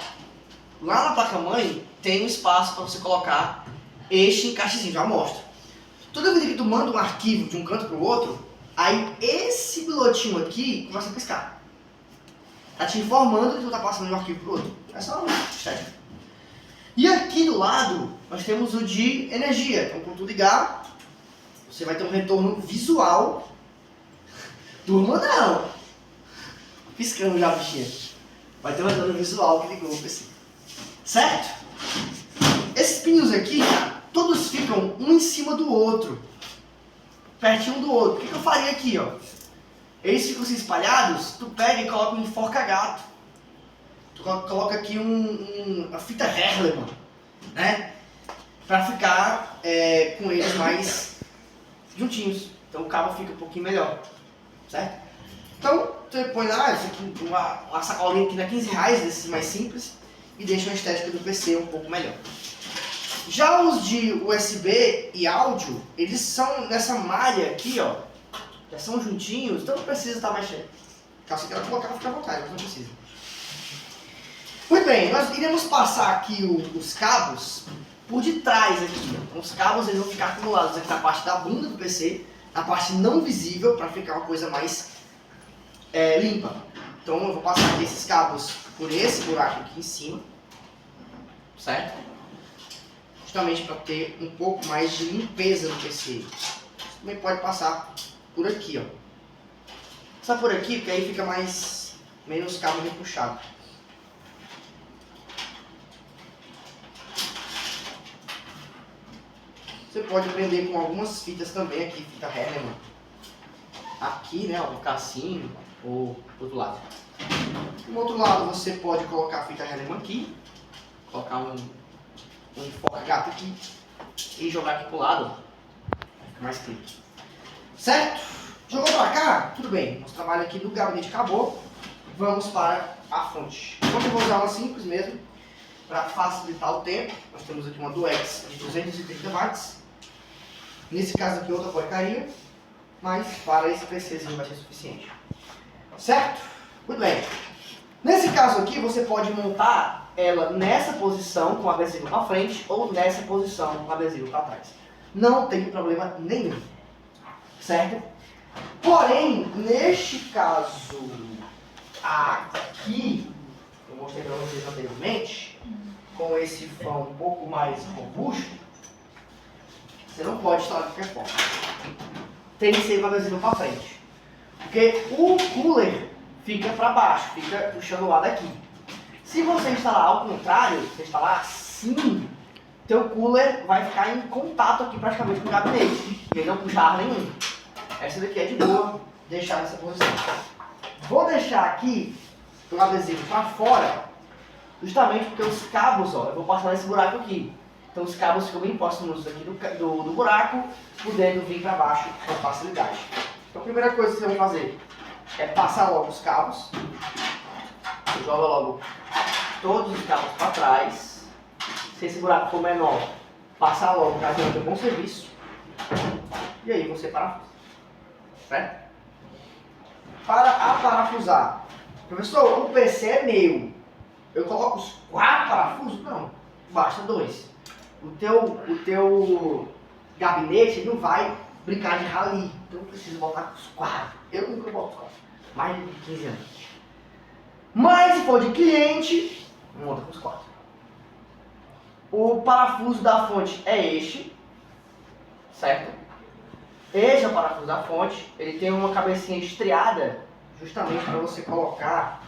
lá na placa-mãe tem um espaço para você colocar este encaixezinho, já mostro. Toda vez que tu manda um arquivo de um canto para o outro, aí esse pilotinho aqui começa a piscar. Tá te informando que tu tá passando de um arquivo para o outro. É só um estética. E aqui do lado, nós temos o de energia. Então, quando tu ligar, você vai ter um retorno visual. Turma não! Piscando já, bichinha. Vai ter um retorno visual que ligou o PC. Certo? Esses pininhos aqui, todos ficam um em cima do outro. Pertinho um do outro. O que eu faria aqui, ó? Eles ficam assim espalhados, tu pega e coloca um enforca-gato. Tu coloca aqui uma fita Herleman, né? Pra ficar com eles mais juntinhos. Então o cabo fica um pouquinho melhor, certo? Então você põe lá, isso aqui, uma sacolinha aqui na R$15, desses mais simples, e deixa a estética do PC um pouco melhor. Já os de USB e áudio, eles são nessa malha aqui, ó. Já são juntinhos, então não precisa estar mexendo. Caso você queira colocar, fica à vontade, mas não precisa. Muito bem, nós iremos passar aqui os cabos por detrás aqui. Então, os cabos eles vão ficar acumulados aqui na parte da bunda do PC, na parte não visível, para ficar uma coisa mais limpa. Então eu vou passar aqui esses cabos por esse buraco aqui em cima, certo? Justamente para ter um pouco mais de limpeza no PC. Você também pode passar por aqui, ó. Passar por aqui, porque aí fica menos cabo repuxado. Você pode prender com algumas fitas também aqui, fita Herleman. Aqui, né, ó, no cacinho, ou do outro lado. Do outro lado você pode colocar a fita Herleman aqui, colocar um enfoca-gato aqui e jogar aqui pro lado, vai ficar mais clique. Certo? Jogou pra cá? Tudo bem. Nosso trabalho aqui do gabinete acabou. Vamos para a fonte. Então eu vou usar uma simples mesmo, para facilitar o tempo. Nós temos aqui uma Duex de 230 watts. Nesse caso aqui outra porcaria, mas para esse PCzinho vai ser suficiente. Certo? Muito bem. Nesse caso aqui você pode montar ela nessa posição com o adesivo para frente ou nessa posição com o adesivo para trás. Não tem problema nenhum. Certo? Porém, neste caso aqui, eu mostrei para vocês anteriormente, com esse vão um pouco mais robusto, você não pode instalar de qualquer forma. Tem que ser com o adesivo para frente. Porque o cooler fica para baixo, fica puxando o ar daqui. Se você instalar ao contrário, você instalar assim, teu cooler vai ficar em contato aqui praticamente com o gabinete. E aí não puxa ar nenhum. Essa daqui é de boa, deixar nessa posição. Vou deixar aqui o adesivo para fora, justamente porque os cabos, ó, eu vou passar nesse buraco aqui. Então os cabos ficam bem próximos aqui do buraco, podendo vir para baixo com facilidade. Então a primeira coisa que vocês vão fazer é passar logo os cabos. Você joga logo todos os cabos para trás. Se esse buraco for menor, passar logo para ter um bom serviço. E aí você parafusa. Certo? Para aparafusar. Professor, o PC é meu. Eu coloco os 4 parafusos? Não. Basta 2. O teu gabinete não vai brincar de rally. Então eu preciso botar os 4. Eu nunca boto os 4. Mais de 15 anos. Mas se for de cliente, monta com os 4. O parafuso da fonte é este. Certo? Este é o parafuso da fonte. Ele tem uma cabecinha estriada, justamente para você colocar,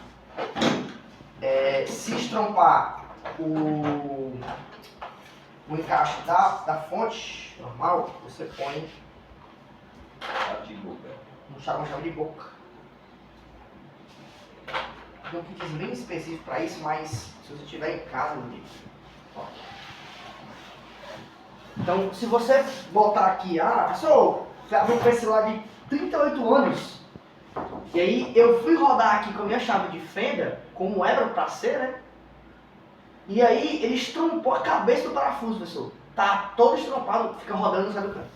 se estrombar o encaixe da fonte normal, você põe Chave de boca. uma chave de boca. Tem um kitzinho bem específico para isso, mas se você tiver em casa, não digo. Então, se você botar aqui, professor, você abriu um PC lá de 38 anos, e aí eu fui rodar aqui com a minha chave de fenda, como era para ser, né? E aí ele estompou a cabeça do parafuso, professor. tá todo estrompado, fica rodando no sai do canto.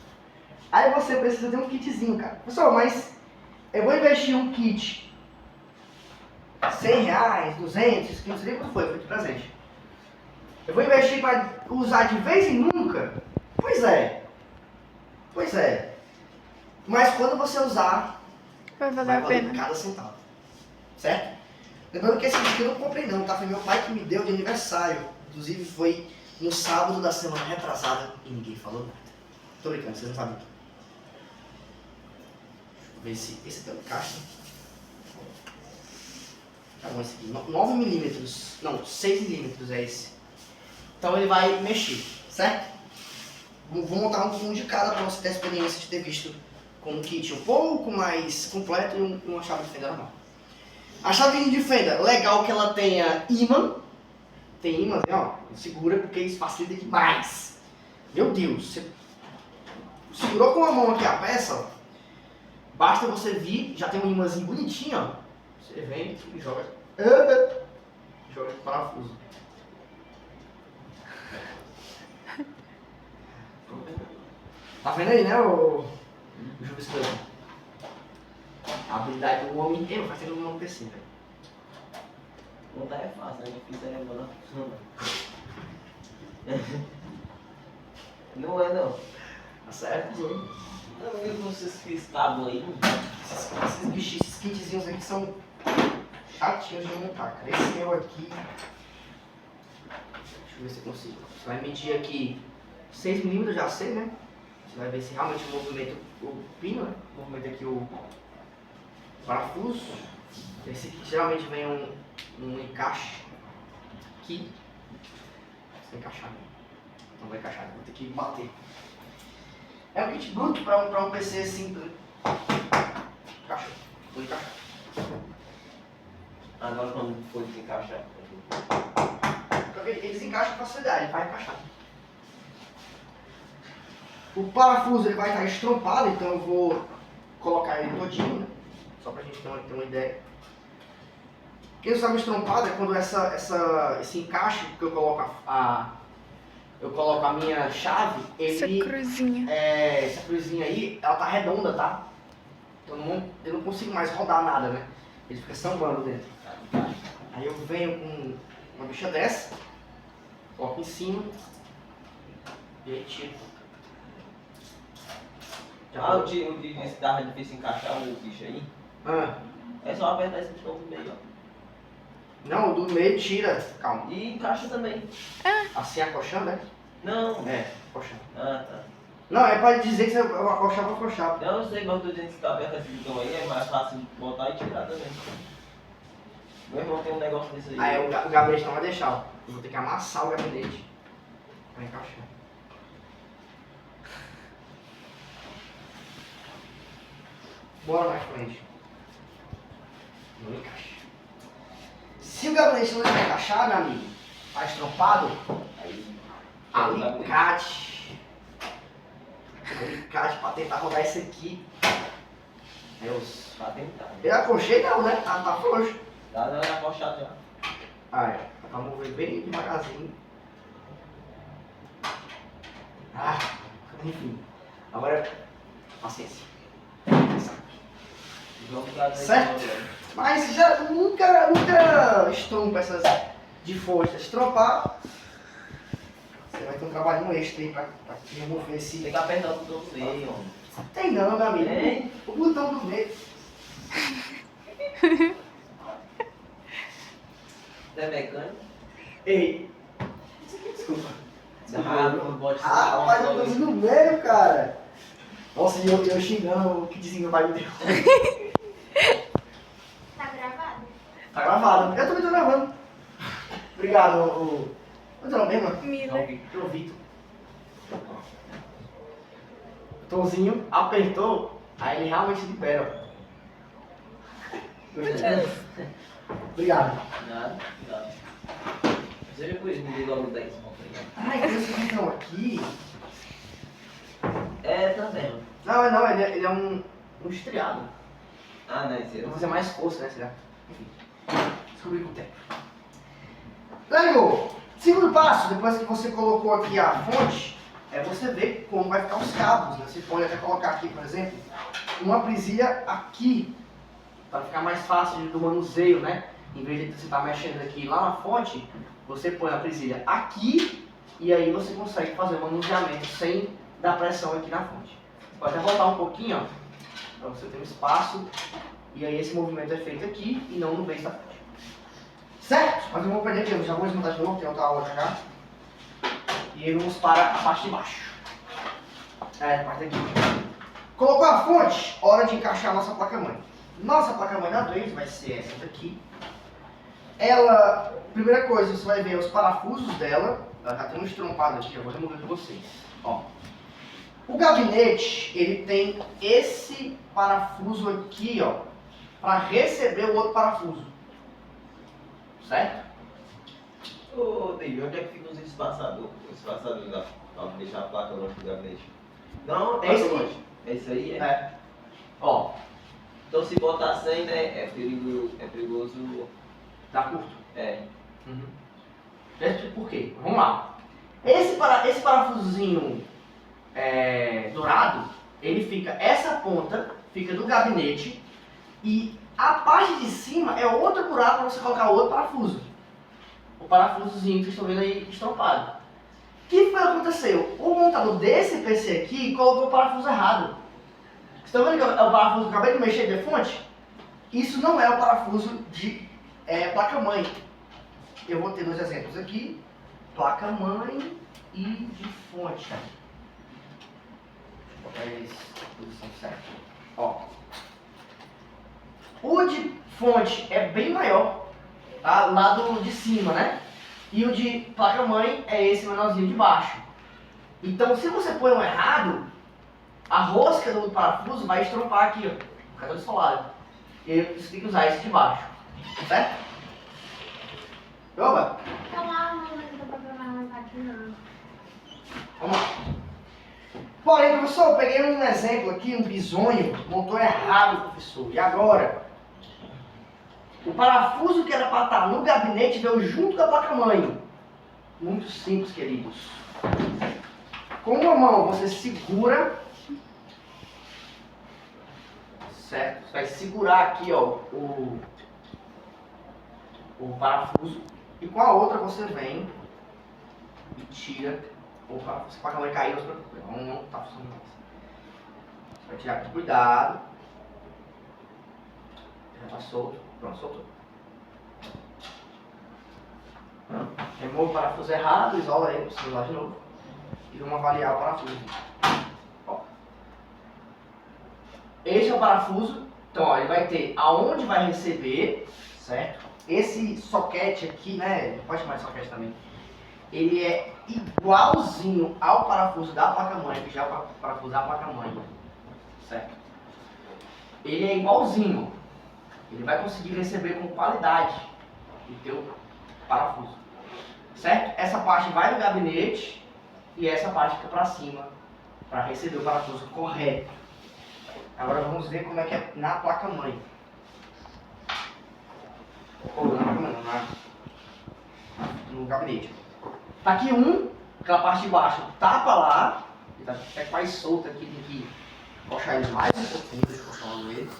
Aí você precisa ter um kitzinho, cara. Pessoal, mas eu vou investir um kit R$100, 200, 500, nem quanto foi de presente. Eu vou investir para usar de vez em nunca? Pois é. Pois é. Mas quando você usar, Vai valer vai a valer pena. cada centavo. Certo? Lembrando que esse kit eu não comprei não, tá? Foi meu pai que me deu de aniversário. Inclusive foi no sábado da semana retrasada e ninguém falou nada. Tô brincando, vocês não sabem. Deixa eu ver se esse aqui é o caixa. Tá bom esse aqui. 9mm. Não, 6mm é esse. Então ele vai mexer, certo? Vou montar um de cada para você ter a experiência de ter visto com um kit um pouco mais completo e uma chave de fenda normal. A chave de fenda, legal que ela tenha ímã. Tem ímã, ó, segura porque isso facilita demais. Meu Deus, você segurou com a mão aqui a peça, ó. Basta você vir, já tem um imãzinho bonitinho, ó. Você vem e joga. Joga de parafuso. Tá vendo aí, né, o Juviscano? A habilidade do homem inteiro faz tudo no PC, velho. Montar é fácil, né? Difícil é mandar funcionar. Não é não. Tá certo? Não, eu não sei se esse cabo aí. Esses bichinhos, esses kitzinhos aqui são chatinhos de montar, cara. Esse meu aqui. Deixa eu ver se eu consigo. Você vai medir aqui 6mm, eu já sei, né? Você vai ver se realmente movimenta o pino, né? Movimenta aqui o parafuso. Esse aqui geralmente vem um encaixe aqui. Sem encaixar, né? Não vai encaixar, vou ter que bater. É um kit bruto para um PC simples. Encaixou. Vou encaixar. Agora quando for desencaixar. Eles encaixam com facilidade, vai encaixar. O parafuso ele vai estar estrompado, então eu vou colocar ele todinho, né? Só pra gente ter uma ideia. Quem não sabe estrompado é quando esse encaixe que eu coloco a minha chave, Essa ele cruzinha. essa cruzinha aí, ela tá redonda, tá? Então eu não consigo mais rodar nada, né? Ele fica sambando dentro. Aí eu venho com uma bicha dessa, coloco em cima e aí tiro. Ah, o de estava difícil encaixar o bicho aí. Ah, É só apertar esse botão do meio, ó. não, o do meio tira, calma. E encaixa também. Assim acochando, né? Não. É, acochando. Ah, tá. Não, é pra dizer que você vai acochar, vou acochar. Não, eu sei, mas eu tô dizendo que se aperta esse botão aí é mais fácil de botar e tirar também. Meu irmão tem um negócio desse aí. Aí o gabinete não vai deixar, ó. Eu vou ter que amassar o gabinete pra encaixar. Bora mais frente. Não encaixa. Se o gabinete não encaixar, meu amigo, tá estrompado, Aí. alicate pra tentar rodar isso aqui. Deus. Pra tentar. Eu acochei não, né? Tá frouxo. Dá uma acochada já. Ah, é. Pra mover bem devagarzinho. Ah, enfim. Agora, paciência. Vamos pra dentro Certo? agora. Mas já nunca estrompa essas de força. Estropar, você vai ter um trabalho extra aí pra remover esse... Tem que apertar o botão do meio, ó. Tem não, meu amigo. Tem. O botão do meio. Você é mecânico? Ei. Desculpa. Não pode ser. Rapaz, eu tô no meio, cara. Nossa, e eu xingando o kitzinho vai me deu. Tá gravado? Tá gravado. Eu também tô gravando. Obrigado, o... Qual é o nome mesmo? Miller. O Vitor. O Tomzinho apertou, aí ele realmente libera. Gostei. Obrigado. Nada, nada. Seja por isso, me liga logo 10 pontos aí. Ai, tem esse botão aqui. É, também. Não, ele é um estriado. Ah, não, esse Vou é. fazer mais força, né? Será? Enfim. Descobri com o tempo. Legal! Segundo passo, depois que você colocou aqui a fonte, é você ver como vai ficar os cabos, né? Você pode até colocar aqui, por exemplo, uma presilha aqui, para ficar mais fácil do manuseio, né? Em vez de você estar mexendo aqui lá na fonte, você põe a presilha aqui e aí você consegue fazer o manuseamento sem dar pressão aqui na fonte. Pode até voltar um pouquinho, ó, para você ter um espaço, e aí esse movimento é feito aqui e não no base da fonte. Certo? Mas eu vou perder aqui, eu já vou desmontar de novo, tem outra aula já. E aí vamos para a parte de baixo. A parte aqui. Colocou a fonte, hora de encaixar a nossa placa-mãe. Nossa placa-mãe da vez vai ser essa daqui. Ela, primeira coisa, você vai ver os parafusos dela. Ela já tem um estrompado aqui, eu vou remover para vocês. Ó. O gabinete, ele tem esse parafuso aqui, ó, para receber o outro parafuso. Certo? Ô, David, onde é que fica os espaçadores? Os espaçadores lá, pra deixar a placa longe do gabinete. Não, É esse placa aqui. longe. É isso aí, é? É. Ó, Então se botar sem, né, é perigoso. dá curto. É. Por quê? Vamos lá. Esse parafusozinho dourado, ele fica, essa ponta fica do gabinete e a parte de cima é outro buraco para você colocar o outro parafuso. O parafusozinho que vocês estão vendo aí estampado. O que foi que aconteceu? O montador desse PC aqui colocou o parafuso errado. Vocês estão vendo que é o parafuso que eu acabei de mexer de fonte? Isso não é o parafuso de placa-mãe. Eu vou ter dois exemplos aqui. Placa-mãe e de fonte. Deixa eu botar eles na posição certa. Ó. O de fonte é bem maior, tá? Lado de cima, né? E o de placa-mãe é esse menorzinho de baixo. Então, se você põe um errado, a rosca do parafuso vai estrompar aqui, ó. Fica todo esfolado. E aí você tem que usar esse de baixo. Certo? Oba! Então lá, não vai ter problema, não tá aqui não. Vamos lá. Porém, professor, eu peguei um exemplo aqui, um bisonho, montou errado, professor. E agora? O parafuso que era para estar no gabinete veio junto com a placa-mãe. Muito simples, queridos. Com uma mão você segura, certo? Você vai segurar aqui, ó, o parafuso. E com a outra você vem e tira o parafuso. Se a placa-mãe cair, não se preocupe. Não está funcionando mais. Você vai tirar com cuidado. Já está solto. Pronto, soltou. Remova o parafuso errado, isola ele, precisa isolar de novo. E vamos avaliar o parafuso. Ó. Esse é o parafuso. Então, ó, ele vai ter aonde vai receber, certo? Esse soquete aqui, né? Pode chamar de soquete também. Ele é igualzinho ao parafuso da placa-mãe, que já é o parafuso da placa-mãe, certo? Ele é igualzinho. Ele vai conseguir receber com qualidade o teu parafuso, certo? Essa parte vai no gabinete e essa parte fica para cima para receber o parafuso correto. Agora vamos ver como é que é na placa-mãe. Ou na placa-mãe, no gabinete. Tá aqui aquela parte de baixo tapa lá, ele tá até quase solto aqui, tem que puxar ele mais um pouquinho, deixa eu puxar logo ele.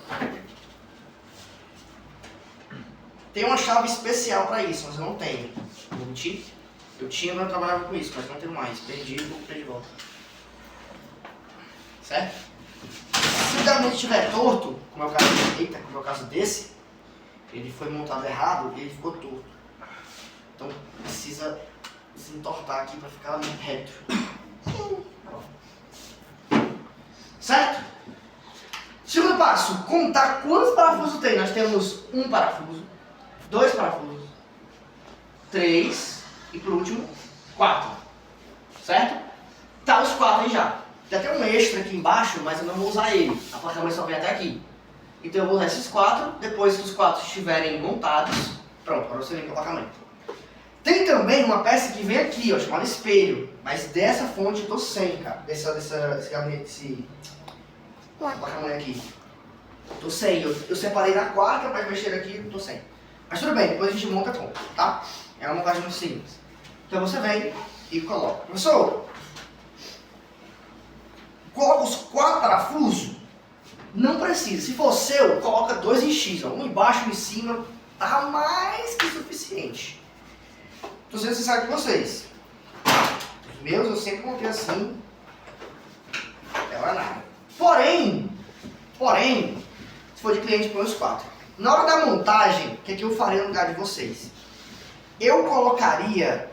Tem uma chave especial para isso, mas eu não tenho. Vou mentir. Eu tinha, mas eu trabalhava com isso, mas não tenho mais. Perdi, vou ter de volta. Certo? Se o gabinete estiver torto, como é o caso desse, ele foi montado errado e ele ficou torto. Então precisa se entortar aqui para ficar reto. Certo? Segundo passo, contar quantos parafusos tem. Nós temos um parafuso, 2 parafusos, 3 e por último 4, certo? Tá os 4 aí já. Tem até um extra aqui embaixo, mas eu não vou usar ele. A placa-mãe só vem até aqui. Então eu vou usar esses 4, depois que os 4 estiverem montados, pronto, agora você vem com a placa-mãe. Tem também uma peça que vem aqui, ó, chamada espelho, mas dessa fonte eu tô sem, cara, desse gabinete, placa-mãe aqui. Tô sem, eu separei na quarta, mas mexer aqui eu tô sem. Mas tudo bem, depois a gente monta com, tá? É uma montagem muito simples. Então você vem e coloca. Professor, coloca os 4 parafusos? Não precisa. Se for seu, coloca 2 em X, ó, um embaixo e um em cima, tá mais que suficiente. Tô sendo sincero com vocês. Os meus eu sempre montei assim, não é nada. Porém, se for de cliente, põe os 4. Na hora da montagem, o que eu faria no lugar de vocês? Eu colocaria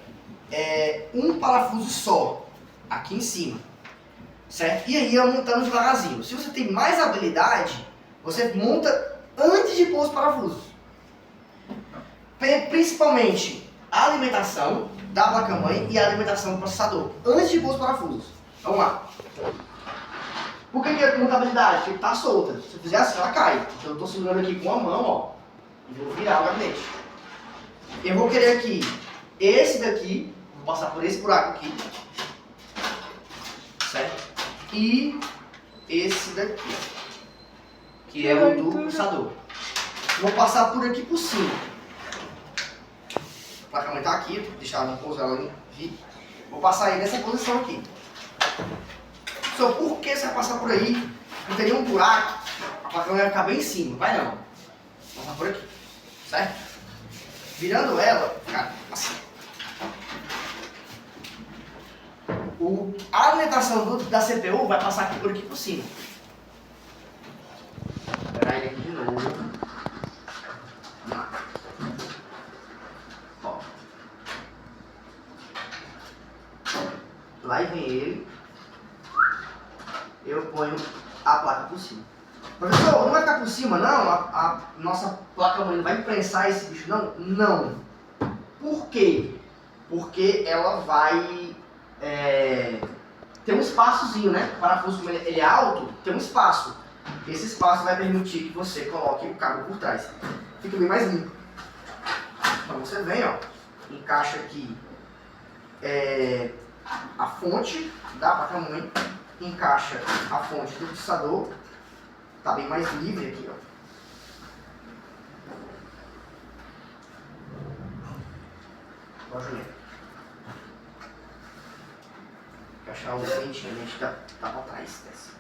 um parafuso só, aqui em cima, certo? E aí ia montando devagarzinho. Se você tem mais habilidade, você monta antes de pôr os parafusos. Principalmente a alimentação da placa-mãe e a alimentação do processador, antes de pôr os parafusos. Vamos lá. Por que é com habilidade? Porque tá solta. Se eu fizer assim, ela cai. Então eu estou segurando aqui com a mão, ó, e vou virar o gabinete. Eu vou querer aqui esse daqui, vou passar por esse buraco aqui, certo? E esse daqui, que é o do processador. Vou passar por aqui por cima. A placa-mãe tá aqui, vou deixar ela pousar ela ali. Vou passar aí nessa posição aqui. Só por que você vai passar por aí? Não teria um buraco, a placa vai ficar bem em cima. Vai não. Vou passar por aqui, certo? Virando ela, cara, assim. A alimentação da CPU vai passar aqui por cima. Vou pegar ele aqui de novo. Vamos lá. Ó. Lá vem ele. Eu ponho a placa por cima. Professor, não vai ficar por cima não? A nossa placa-mãe não vai imprensar esse bicho não? Não. Por quê? Porque ela vai ter um espaçozinho, né? O parafuso, como ele é alto, tem um espaço. Esse espaço vai permitir que você coloque o cabo por trás. Fica bem mais limpo. Então você vem, ó, encaixa aqui a fonte da placa-mãe, encaixa a fonte do processador, tá bem mais livre aqui, ó. Ó, Juliana. Encaixar o dente, a gente tá pra trás dessa.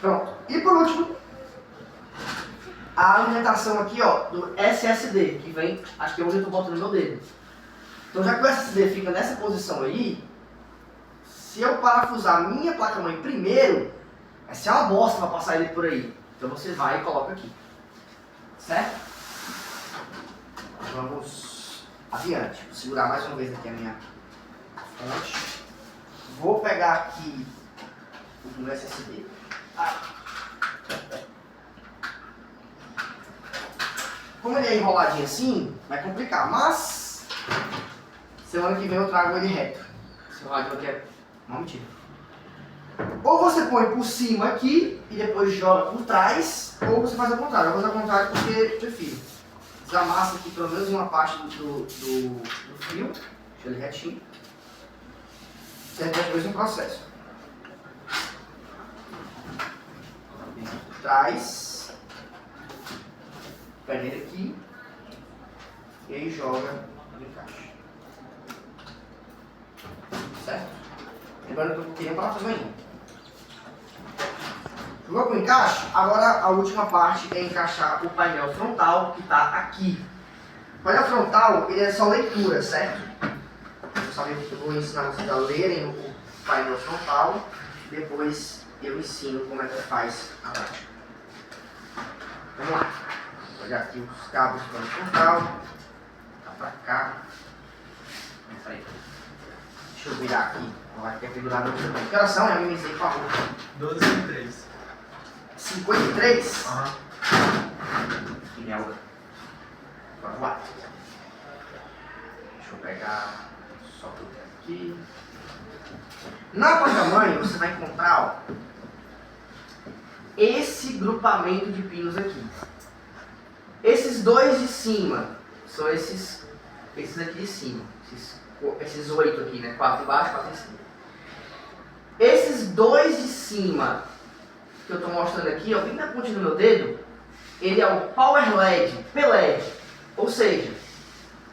Pronto. E por último, a alimentação aqui, ó, do SSD, que vem, acho que é onde eu tô botando meu dedo. Então já que o SSD fica nessa posição aí, se eu parafusar a minha placa-mãe primeiro, vai ser uma bosta para passar ele por aí. Então você vai e coloca aqui. Certo? Vamos adiante. Vou segurar mais uma vez aqui a minha fonte. Vou pegar aqui o meu SSD. Como ele é enroladinho assim, vai complicar. Mas semana que vem eu trago ele reto. Esse enroladinho aqui é uma mentira. Ou você põe por cima aqui e depois joga por trás, ou você faz ao contrário. Eu vou fazer ao contrário porque eu prefiro. Desamassa aqui pelo menos uma parte do fio, deixa ele retinho. E depois um processo. Por trás, pega ele aqui e aí joga e encaixa. Certo? Lembrando que eu tenho um parafuso ainda. Jogou com o encaixe? Agora a última parte é encaixar o painel frontal que está aqui. O painel frontal ele é só leitura, certo? Eu vou ensinar vocês a lerem o painel frontal. Depois eu ensino como é que faz a prática. Vamos lá. Vou pegar aqui os cabos do painel frontal. Tá pra cá. Peraí. Deixa eu virar aqui. Vai ter que virar no outro. Que horas são? Eu me mimizei, por favor. 12h03. 53? Aham. Que merda. Vamos lá. Deixa eu pegar só tudo aqui. Na placa-mãe você vai encontrar, ó, esse grupamento de pinos aqui. Esses dois de cima são esses aqui de cima. Esses 8 aqui, né? 4 embaixo, 4 em cima. Esses dois de cima que eu estou mostrando aqui, ó, bem na ponta do meu dedo, ele é o Power LED, PLED, ou seja,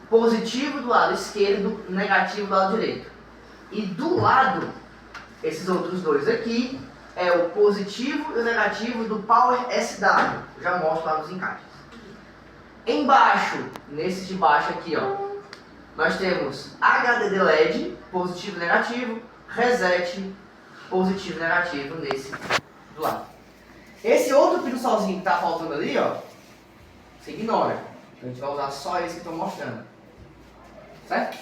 positivo do lado esquerdo, negativo do lado direito. E do lado esses outros dois aqui é o positivo e o negativo do Power SW. Eu já mostro lá nos encaixes. Embaixo, nesse de baixo aqui, ó, nós temos HDD LED, positivo e negativo, reset, positivo e negativo nesse do lado. Esse outro pino sozinho que tá faltando ali, ó, você ignora. A gente vai usar só esse que eu estou mostrando. Certo?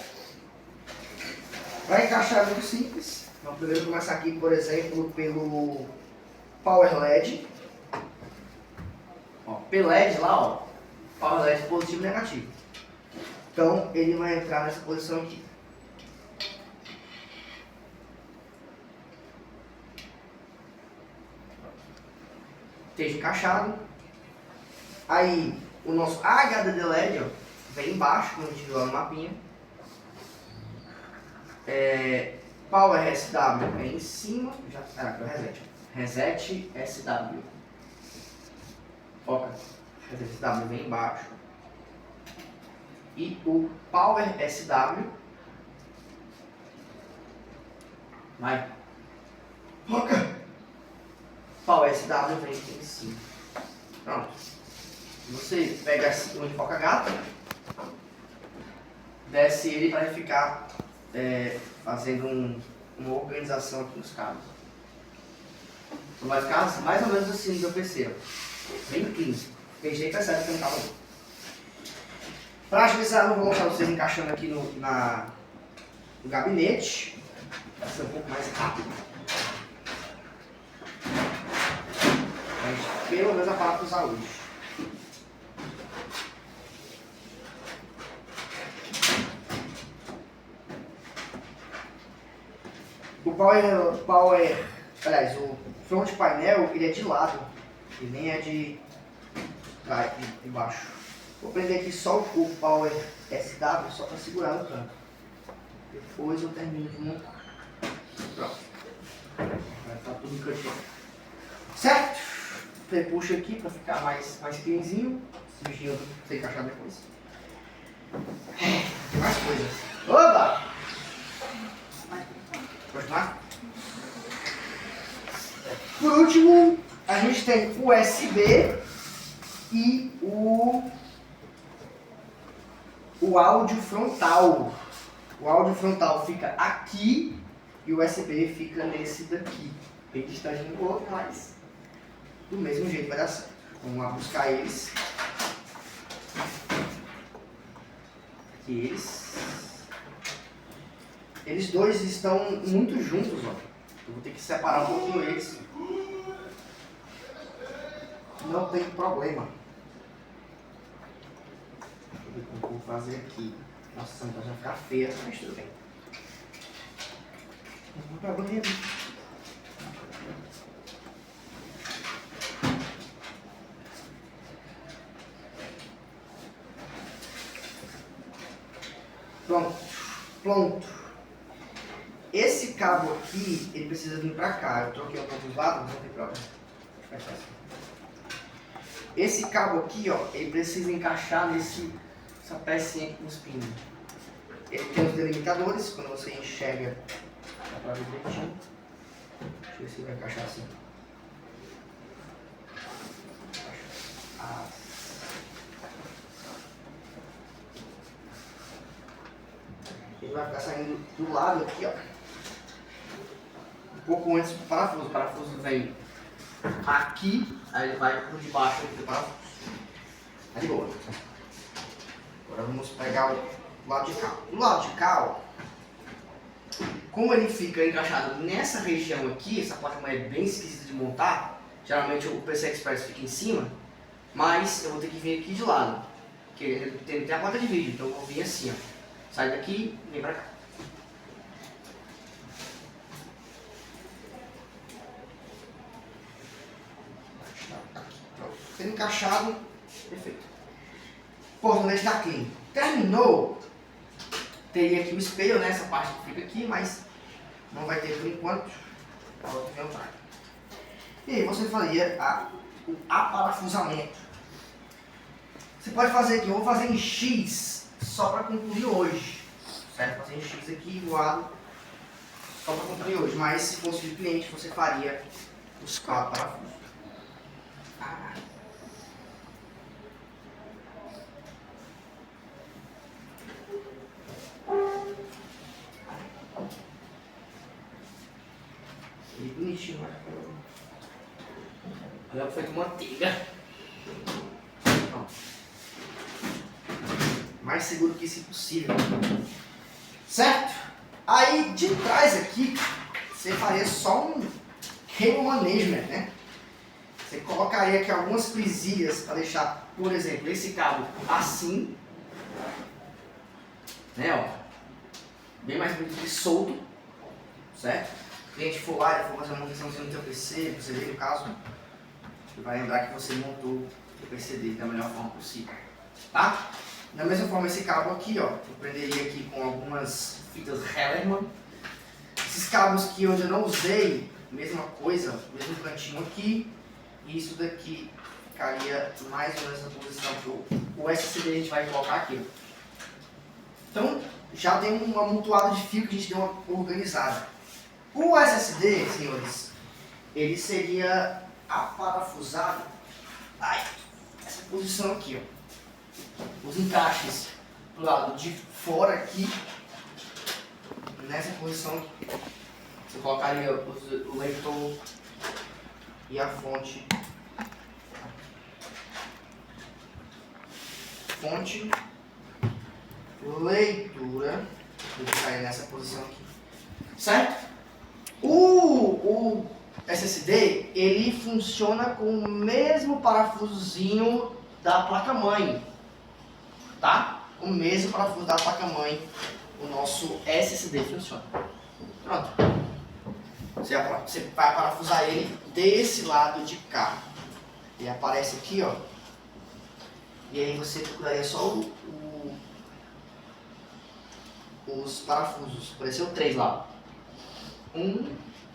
Vai encaixar muito simples. Vamos primeiro começar aqui, por exemplo, pelo Power LED. Ó, pelo LED lá, ó, Power LED positivo e negativo. Então ele vai entrar nessa posição aqui. Esteja encaixado. Aí o nosso HDD LED, ó, vem embaixo, como a gente viu lá no mapinha. Power SW é em cima. Já era para reset. Reset SW. Foca. Reset SW vem embaixo. E o Power SW vai. Foca. Power SW vem aqui em cima. Pronto. Você pega o enfoca gato, desce ele para ficar fazendo uma organização aqui nos cabos. Então vai ficar mais ou menos assim no meu PC, ó. Bem clean. Porque nem percebe que tem um cabo. Para agilizar, eu vou mostrar vocês encaixando aqui no gabinete. Vai ser um pouco mais rápido. Mas pelo menos a parafusar hoje. O front painel, ele é de lado, ele nem é de baixo. Vou prender aqui só o Power SW, só para segurar no canto. Depois eu termino de montar. Pronto. Vai estar tudo no cantinho. Certo? Você puxa aqui para ficar mais cleanzinho. Esse bichinho eu vou ter que encaixar depois. Tem mais coisas. Oba! Continuar? Por último, a gente tem o USB e o áudio frontal. O áudio frontal fica aqui e o USB fica nesse daqui. Bem distante um do outro, mas do mesmo jeito vai dar certo. Vamos lá buscar eles. Aqui eles dois estão muito juntos, ó. Eu vou ter que separar um pouquinho eles. Não tem problema. Deixa eu ver como eu vou fazer aqui. Nossa, não vai ficar feia, mas tudo bem. Vamos para banheiro. Pronto. Esse cabo aqui, ele precisa vir pra cá. Eu troquei um pouco os lados, não tem problema. Esse cabo aqui, ó, ele precisa encaixar essa pecinha aqui com os pinos. Ele tem os delimitadores, quando você enxerga, dá pra ver direitinho. Deixa eu ver se vai encaixar assim. Ele vai ficar saindo do lado aqui, ó. Um pouco antes do parafuso. O parafuso vem aqui, aí ele vai por debaixo aqui do parafuso. Tá de boa. Agora vamos pegar o lado de cá. O lado de cá, ó, como ele fica encaixado nessa região aqui, essa placa é bem esquisita de montar. Geralmente o PC Express fica em cima, mas eu vou ter que vir aqui de lado. Porque ele tem a placa de vídeo, então eu vou vir assim, ó. Sai daqui e vem pra cá. Pronto. Sendo encaixado, perfeito. Porta-leite da clean. Terminou. Teria aqui o espelho, né? Essa parte que fica aqui, mas não vai ter por enquanto. A outra vem atrás. E aí você faria o aparafusamento. Você pode fazer aqui, eu vou fazer em X. Só para concluir hoje, certo? Fazer em X aqui, voado, só para cumprir hoje, mas se fosse de cliente, você faria os 4 parafusos. Ah. E bonitinho, né? Olha, foi com manteiga. Mais seguro que isso possível. Certo? Aí de trás aqui, você faria só um cable management, né? Você colocaria aqui algumas presilhas para deixar, por exemplo, esse cabo assim, né? Ó, bem mais bonito que solto, certo? Se o cliente for lá e for fazer uma manutenção no seu PC, você vê no caso, você vai lembrar que você montou o PC dele da melhor forma possível, tá? Da mesma forma, esse cabo aqui, ó, eu prenderia aqui com algumas fitas Hellerman. Esses cabos que eu ainda não usei, mesma coisa, mesmo cantinho aqui. E isso daqui ficaria mais ou menos na posição que o SSD a gente vai colocar aqui. Então, já tem um amontoado de fio que a gente deu uma organizada. O SSD, senhores, ele seria aparafusado, essa posição aqui, ó. Os encaixes do lado de fora aqui, nessa posição aqui. Você colocaria o leitor e a fonte. Fonte, leitura, eu colocaria nessa posição aqui. Certo? O SSD, ele funciona com o mesmo parafusozinho da placa-mãe. Tá? O mesmo parafuso da placa-mãe, o nosso SSD funciona. Pronto. Você vai parafusar ele desse lado de cá. Ele aparece aqui, ó. E aí você procuraria só os parafusos. Apareceu 3 lá.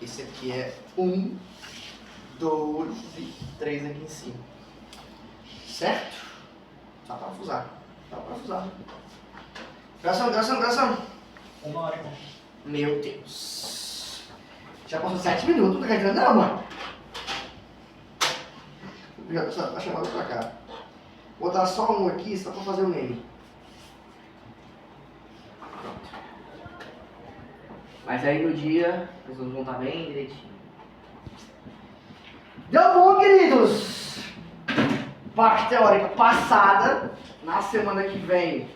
Esse aqui é 1, 2 e 3 aqui em cima. Certo? Só parafusar. Tá parafusado. Gravação. 1 hora, então. Meu Deus. Já passou 7 minutos, não tá acreditando não, mano? Já tá chamando pra cá. Vou botar só um aqui, só pra fazer o meme. Pronto. Mas aí no dia, as pessoas vão estar bem direitinho. Deu bom, queridos! Parte teórica passada. Na semana que vem,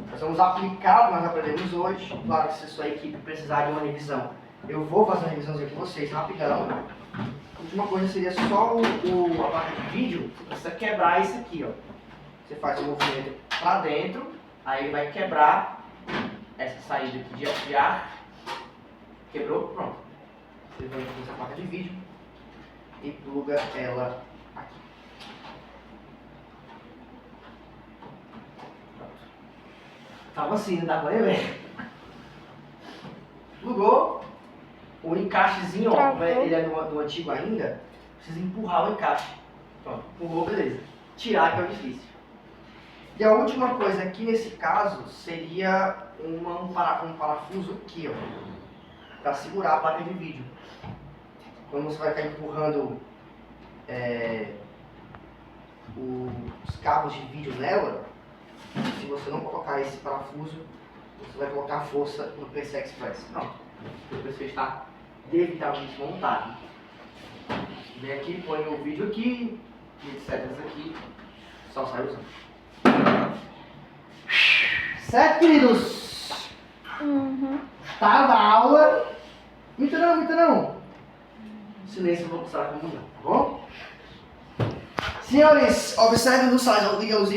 nós vamos aplicar o que nós aprendemos hoje. Claro que se a sua equipe precisar de uma revisão, eu vou fazer uma revisãozinha com vocês, rapidão. A última coisa seria só a placa de vídeo. Você precisa quebrar isso aqui, ó. Você faz o movimento para dentro, aí ele vai quebrar essa saída aqui de ar. Quebrou, pronto. Você vai aqui nessa placa de vídeo e pluga ela aqui. Tava assim, não dá pra ver? Plugou. O encaixezinho, ó, como ele é do antigo ainda, precisa empurrar o encaixe. Pronto, empurrou, beleza. Tirar que é o difícil. E a última coisa aqui nesse caso seria um parafuso aqui, ó, para segurar a placa de vídeo. Quando você vai ficar empurrando os cabos de vídeo nela, se você não colocar esse parafuso, você vai colocar força no PC Express. Pronto, o PC está devidamente montado. Vem aqui, põe o vídeo aqui, e etc. Aqui, só sai usando. Certo, queridos? Tá na aula. Muito não. Silêncio, eu vou passar a comunhão, tá bom? Senhores, observem no site, liga os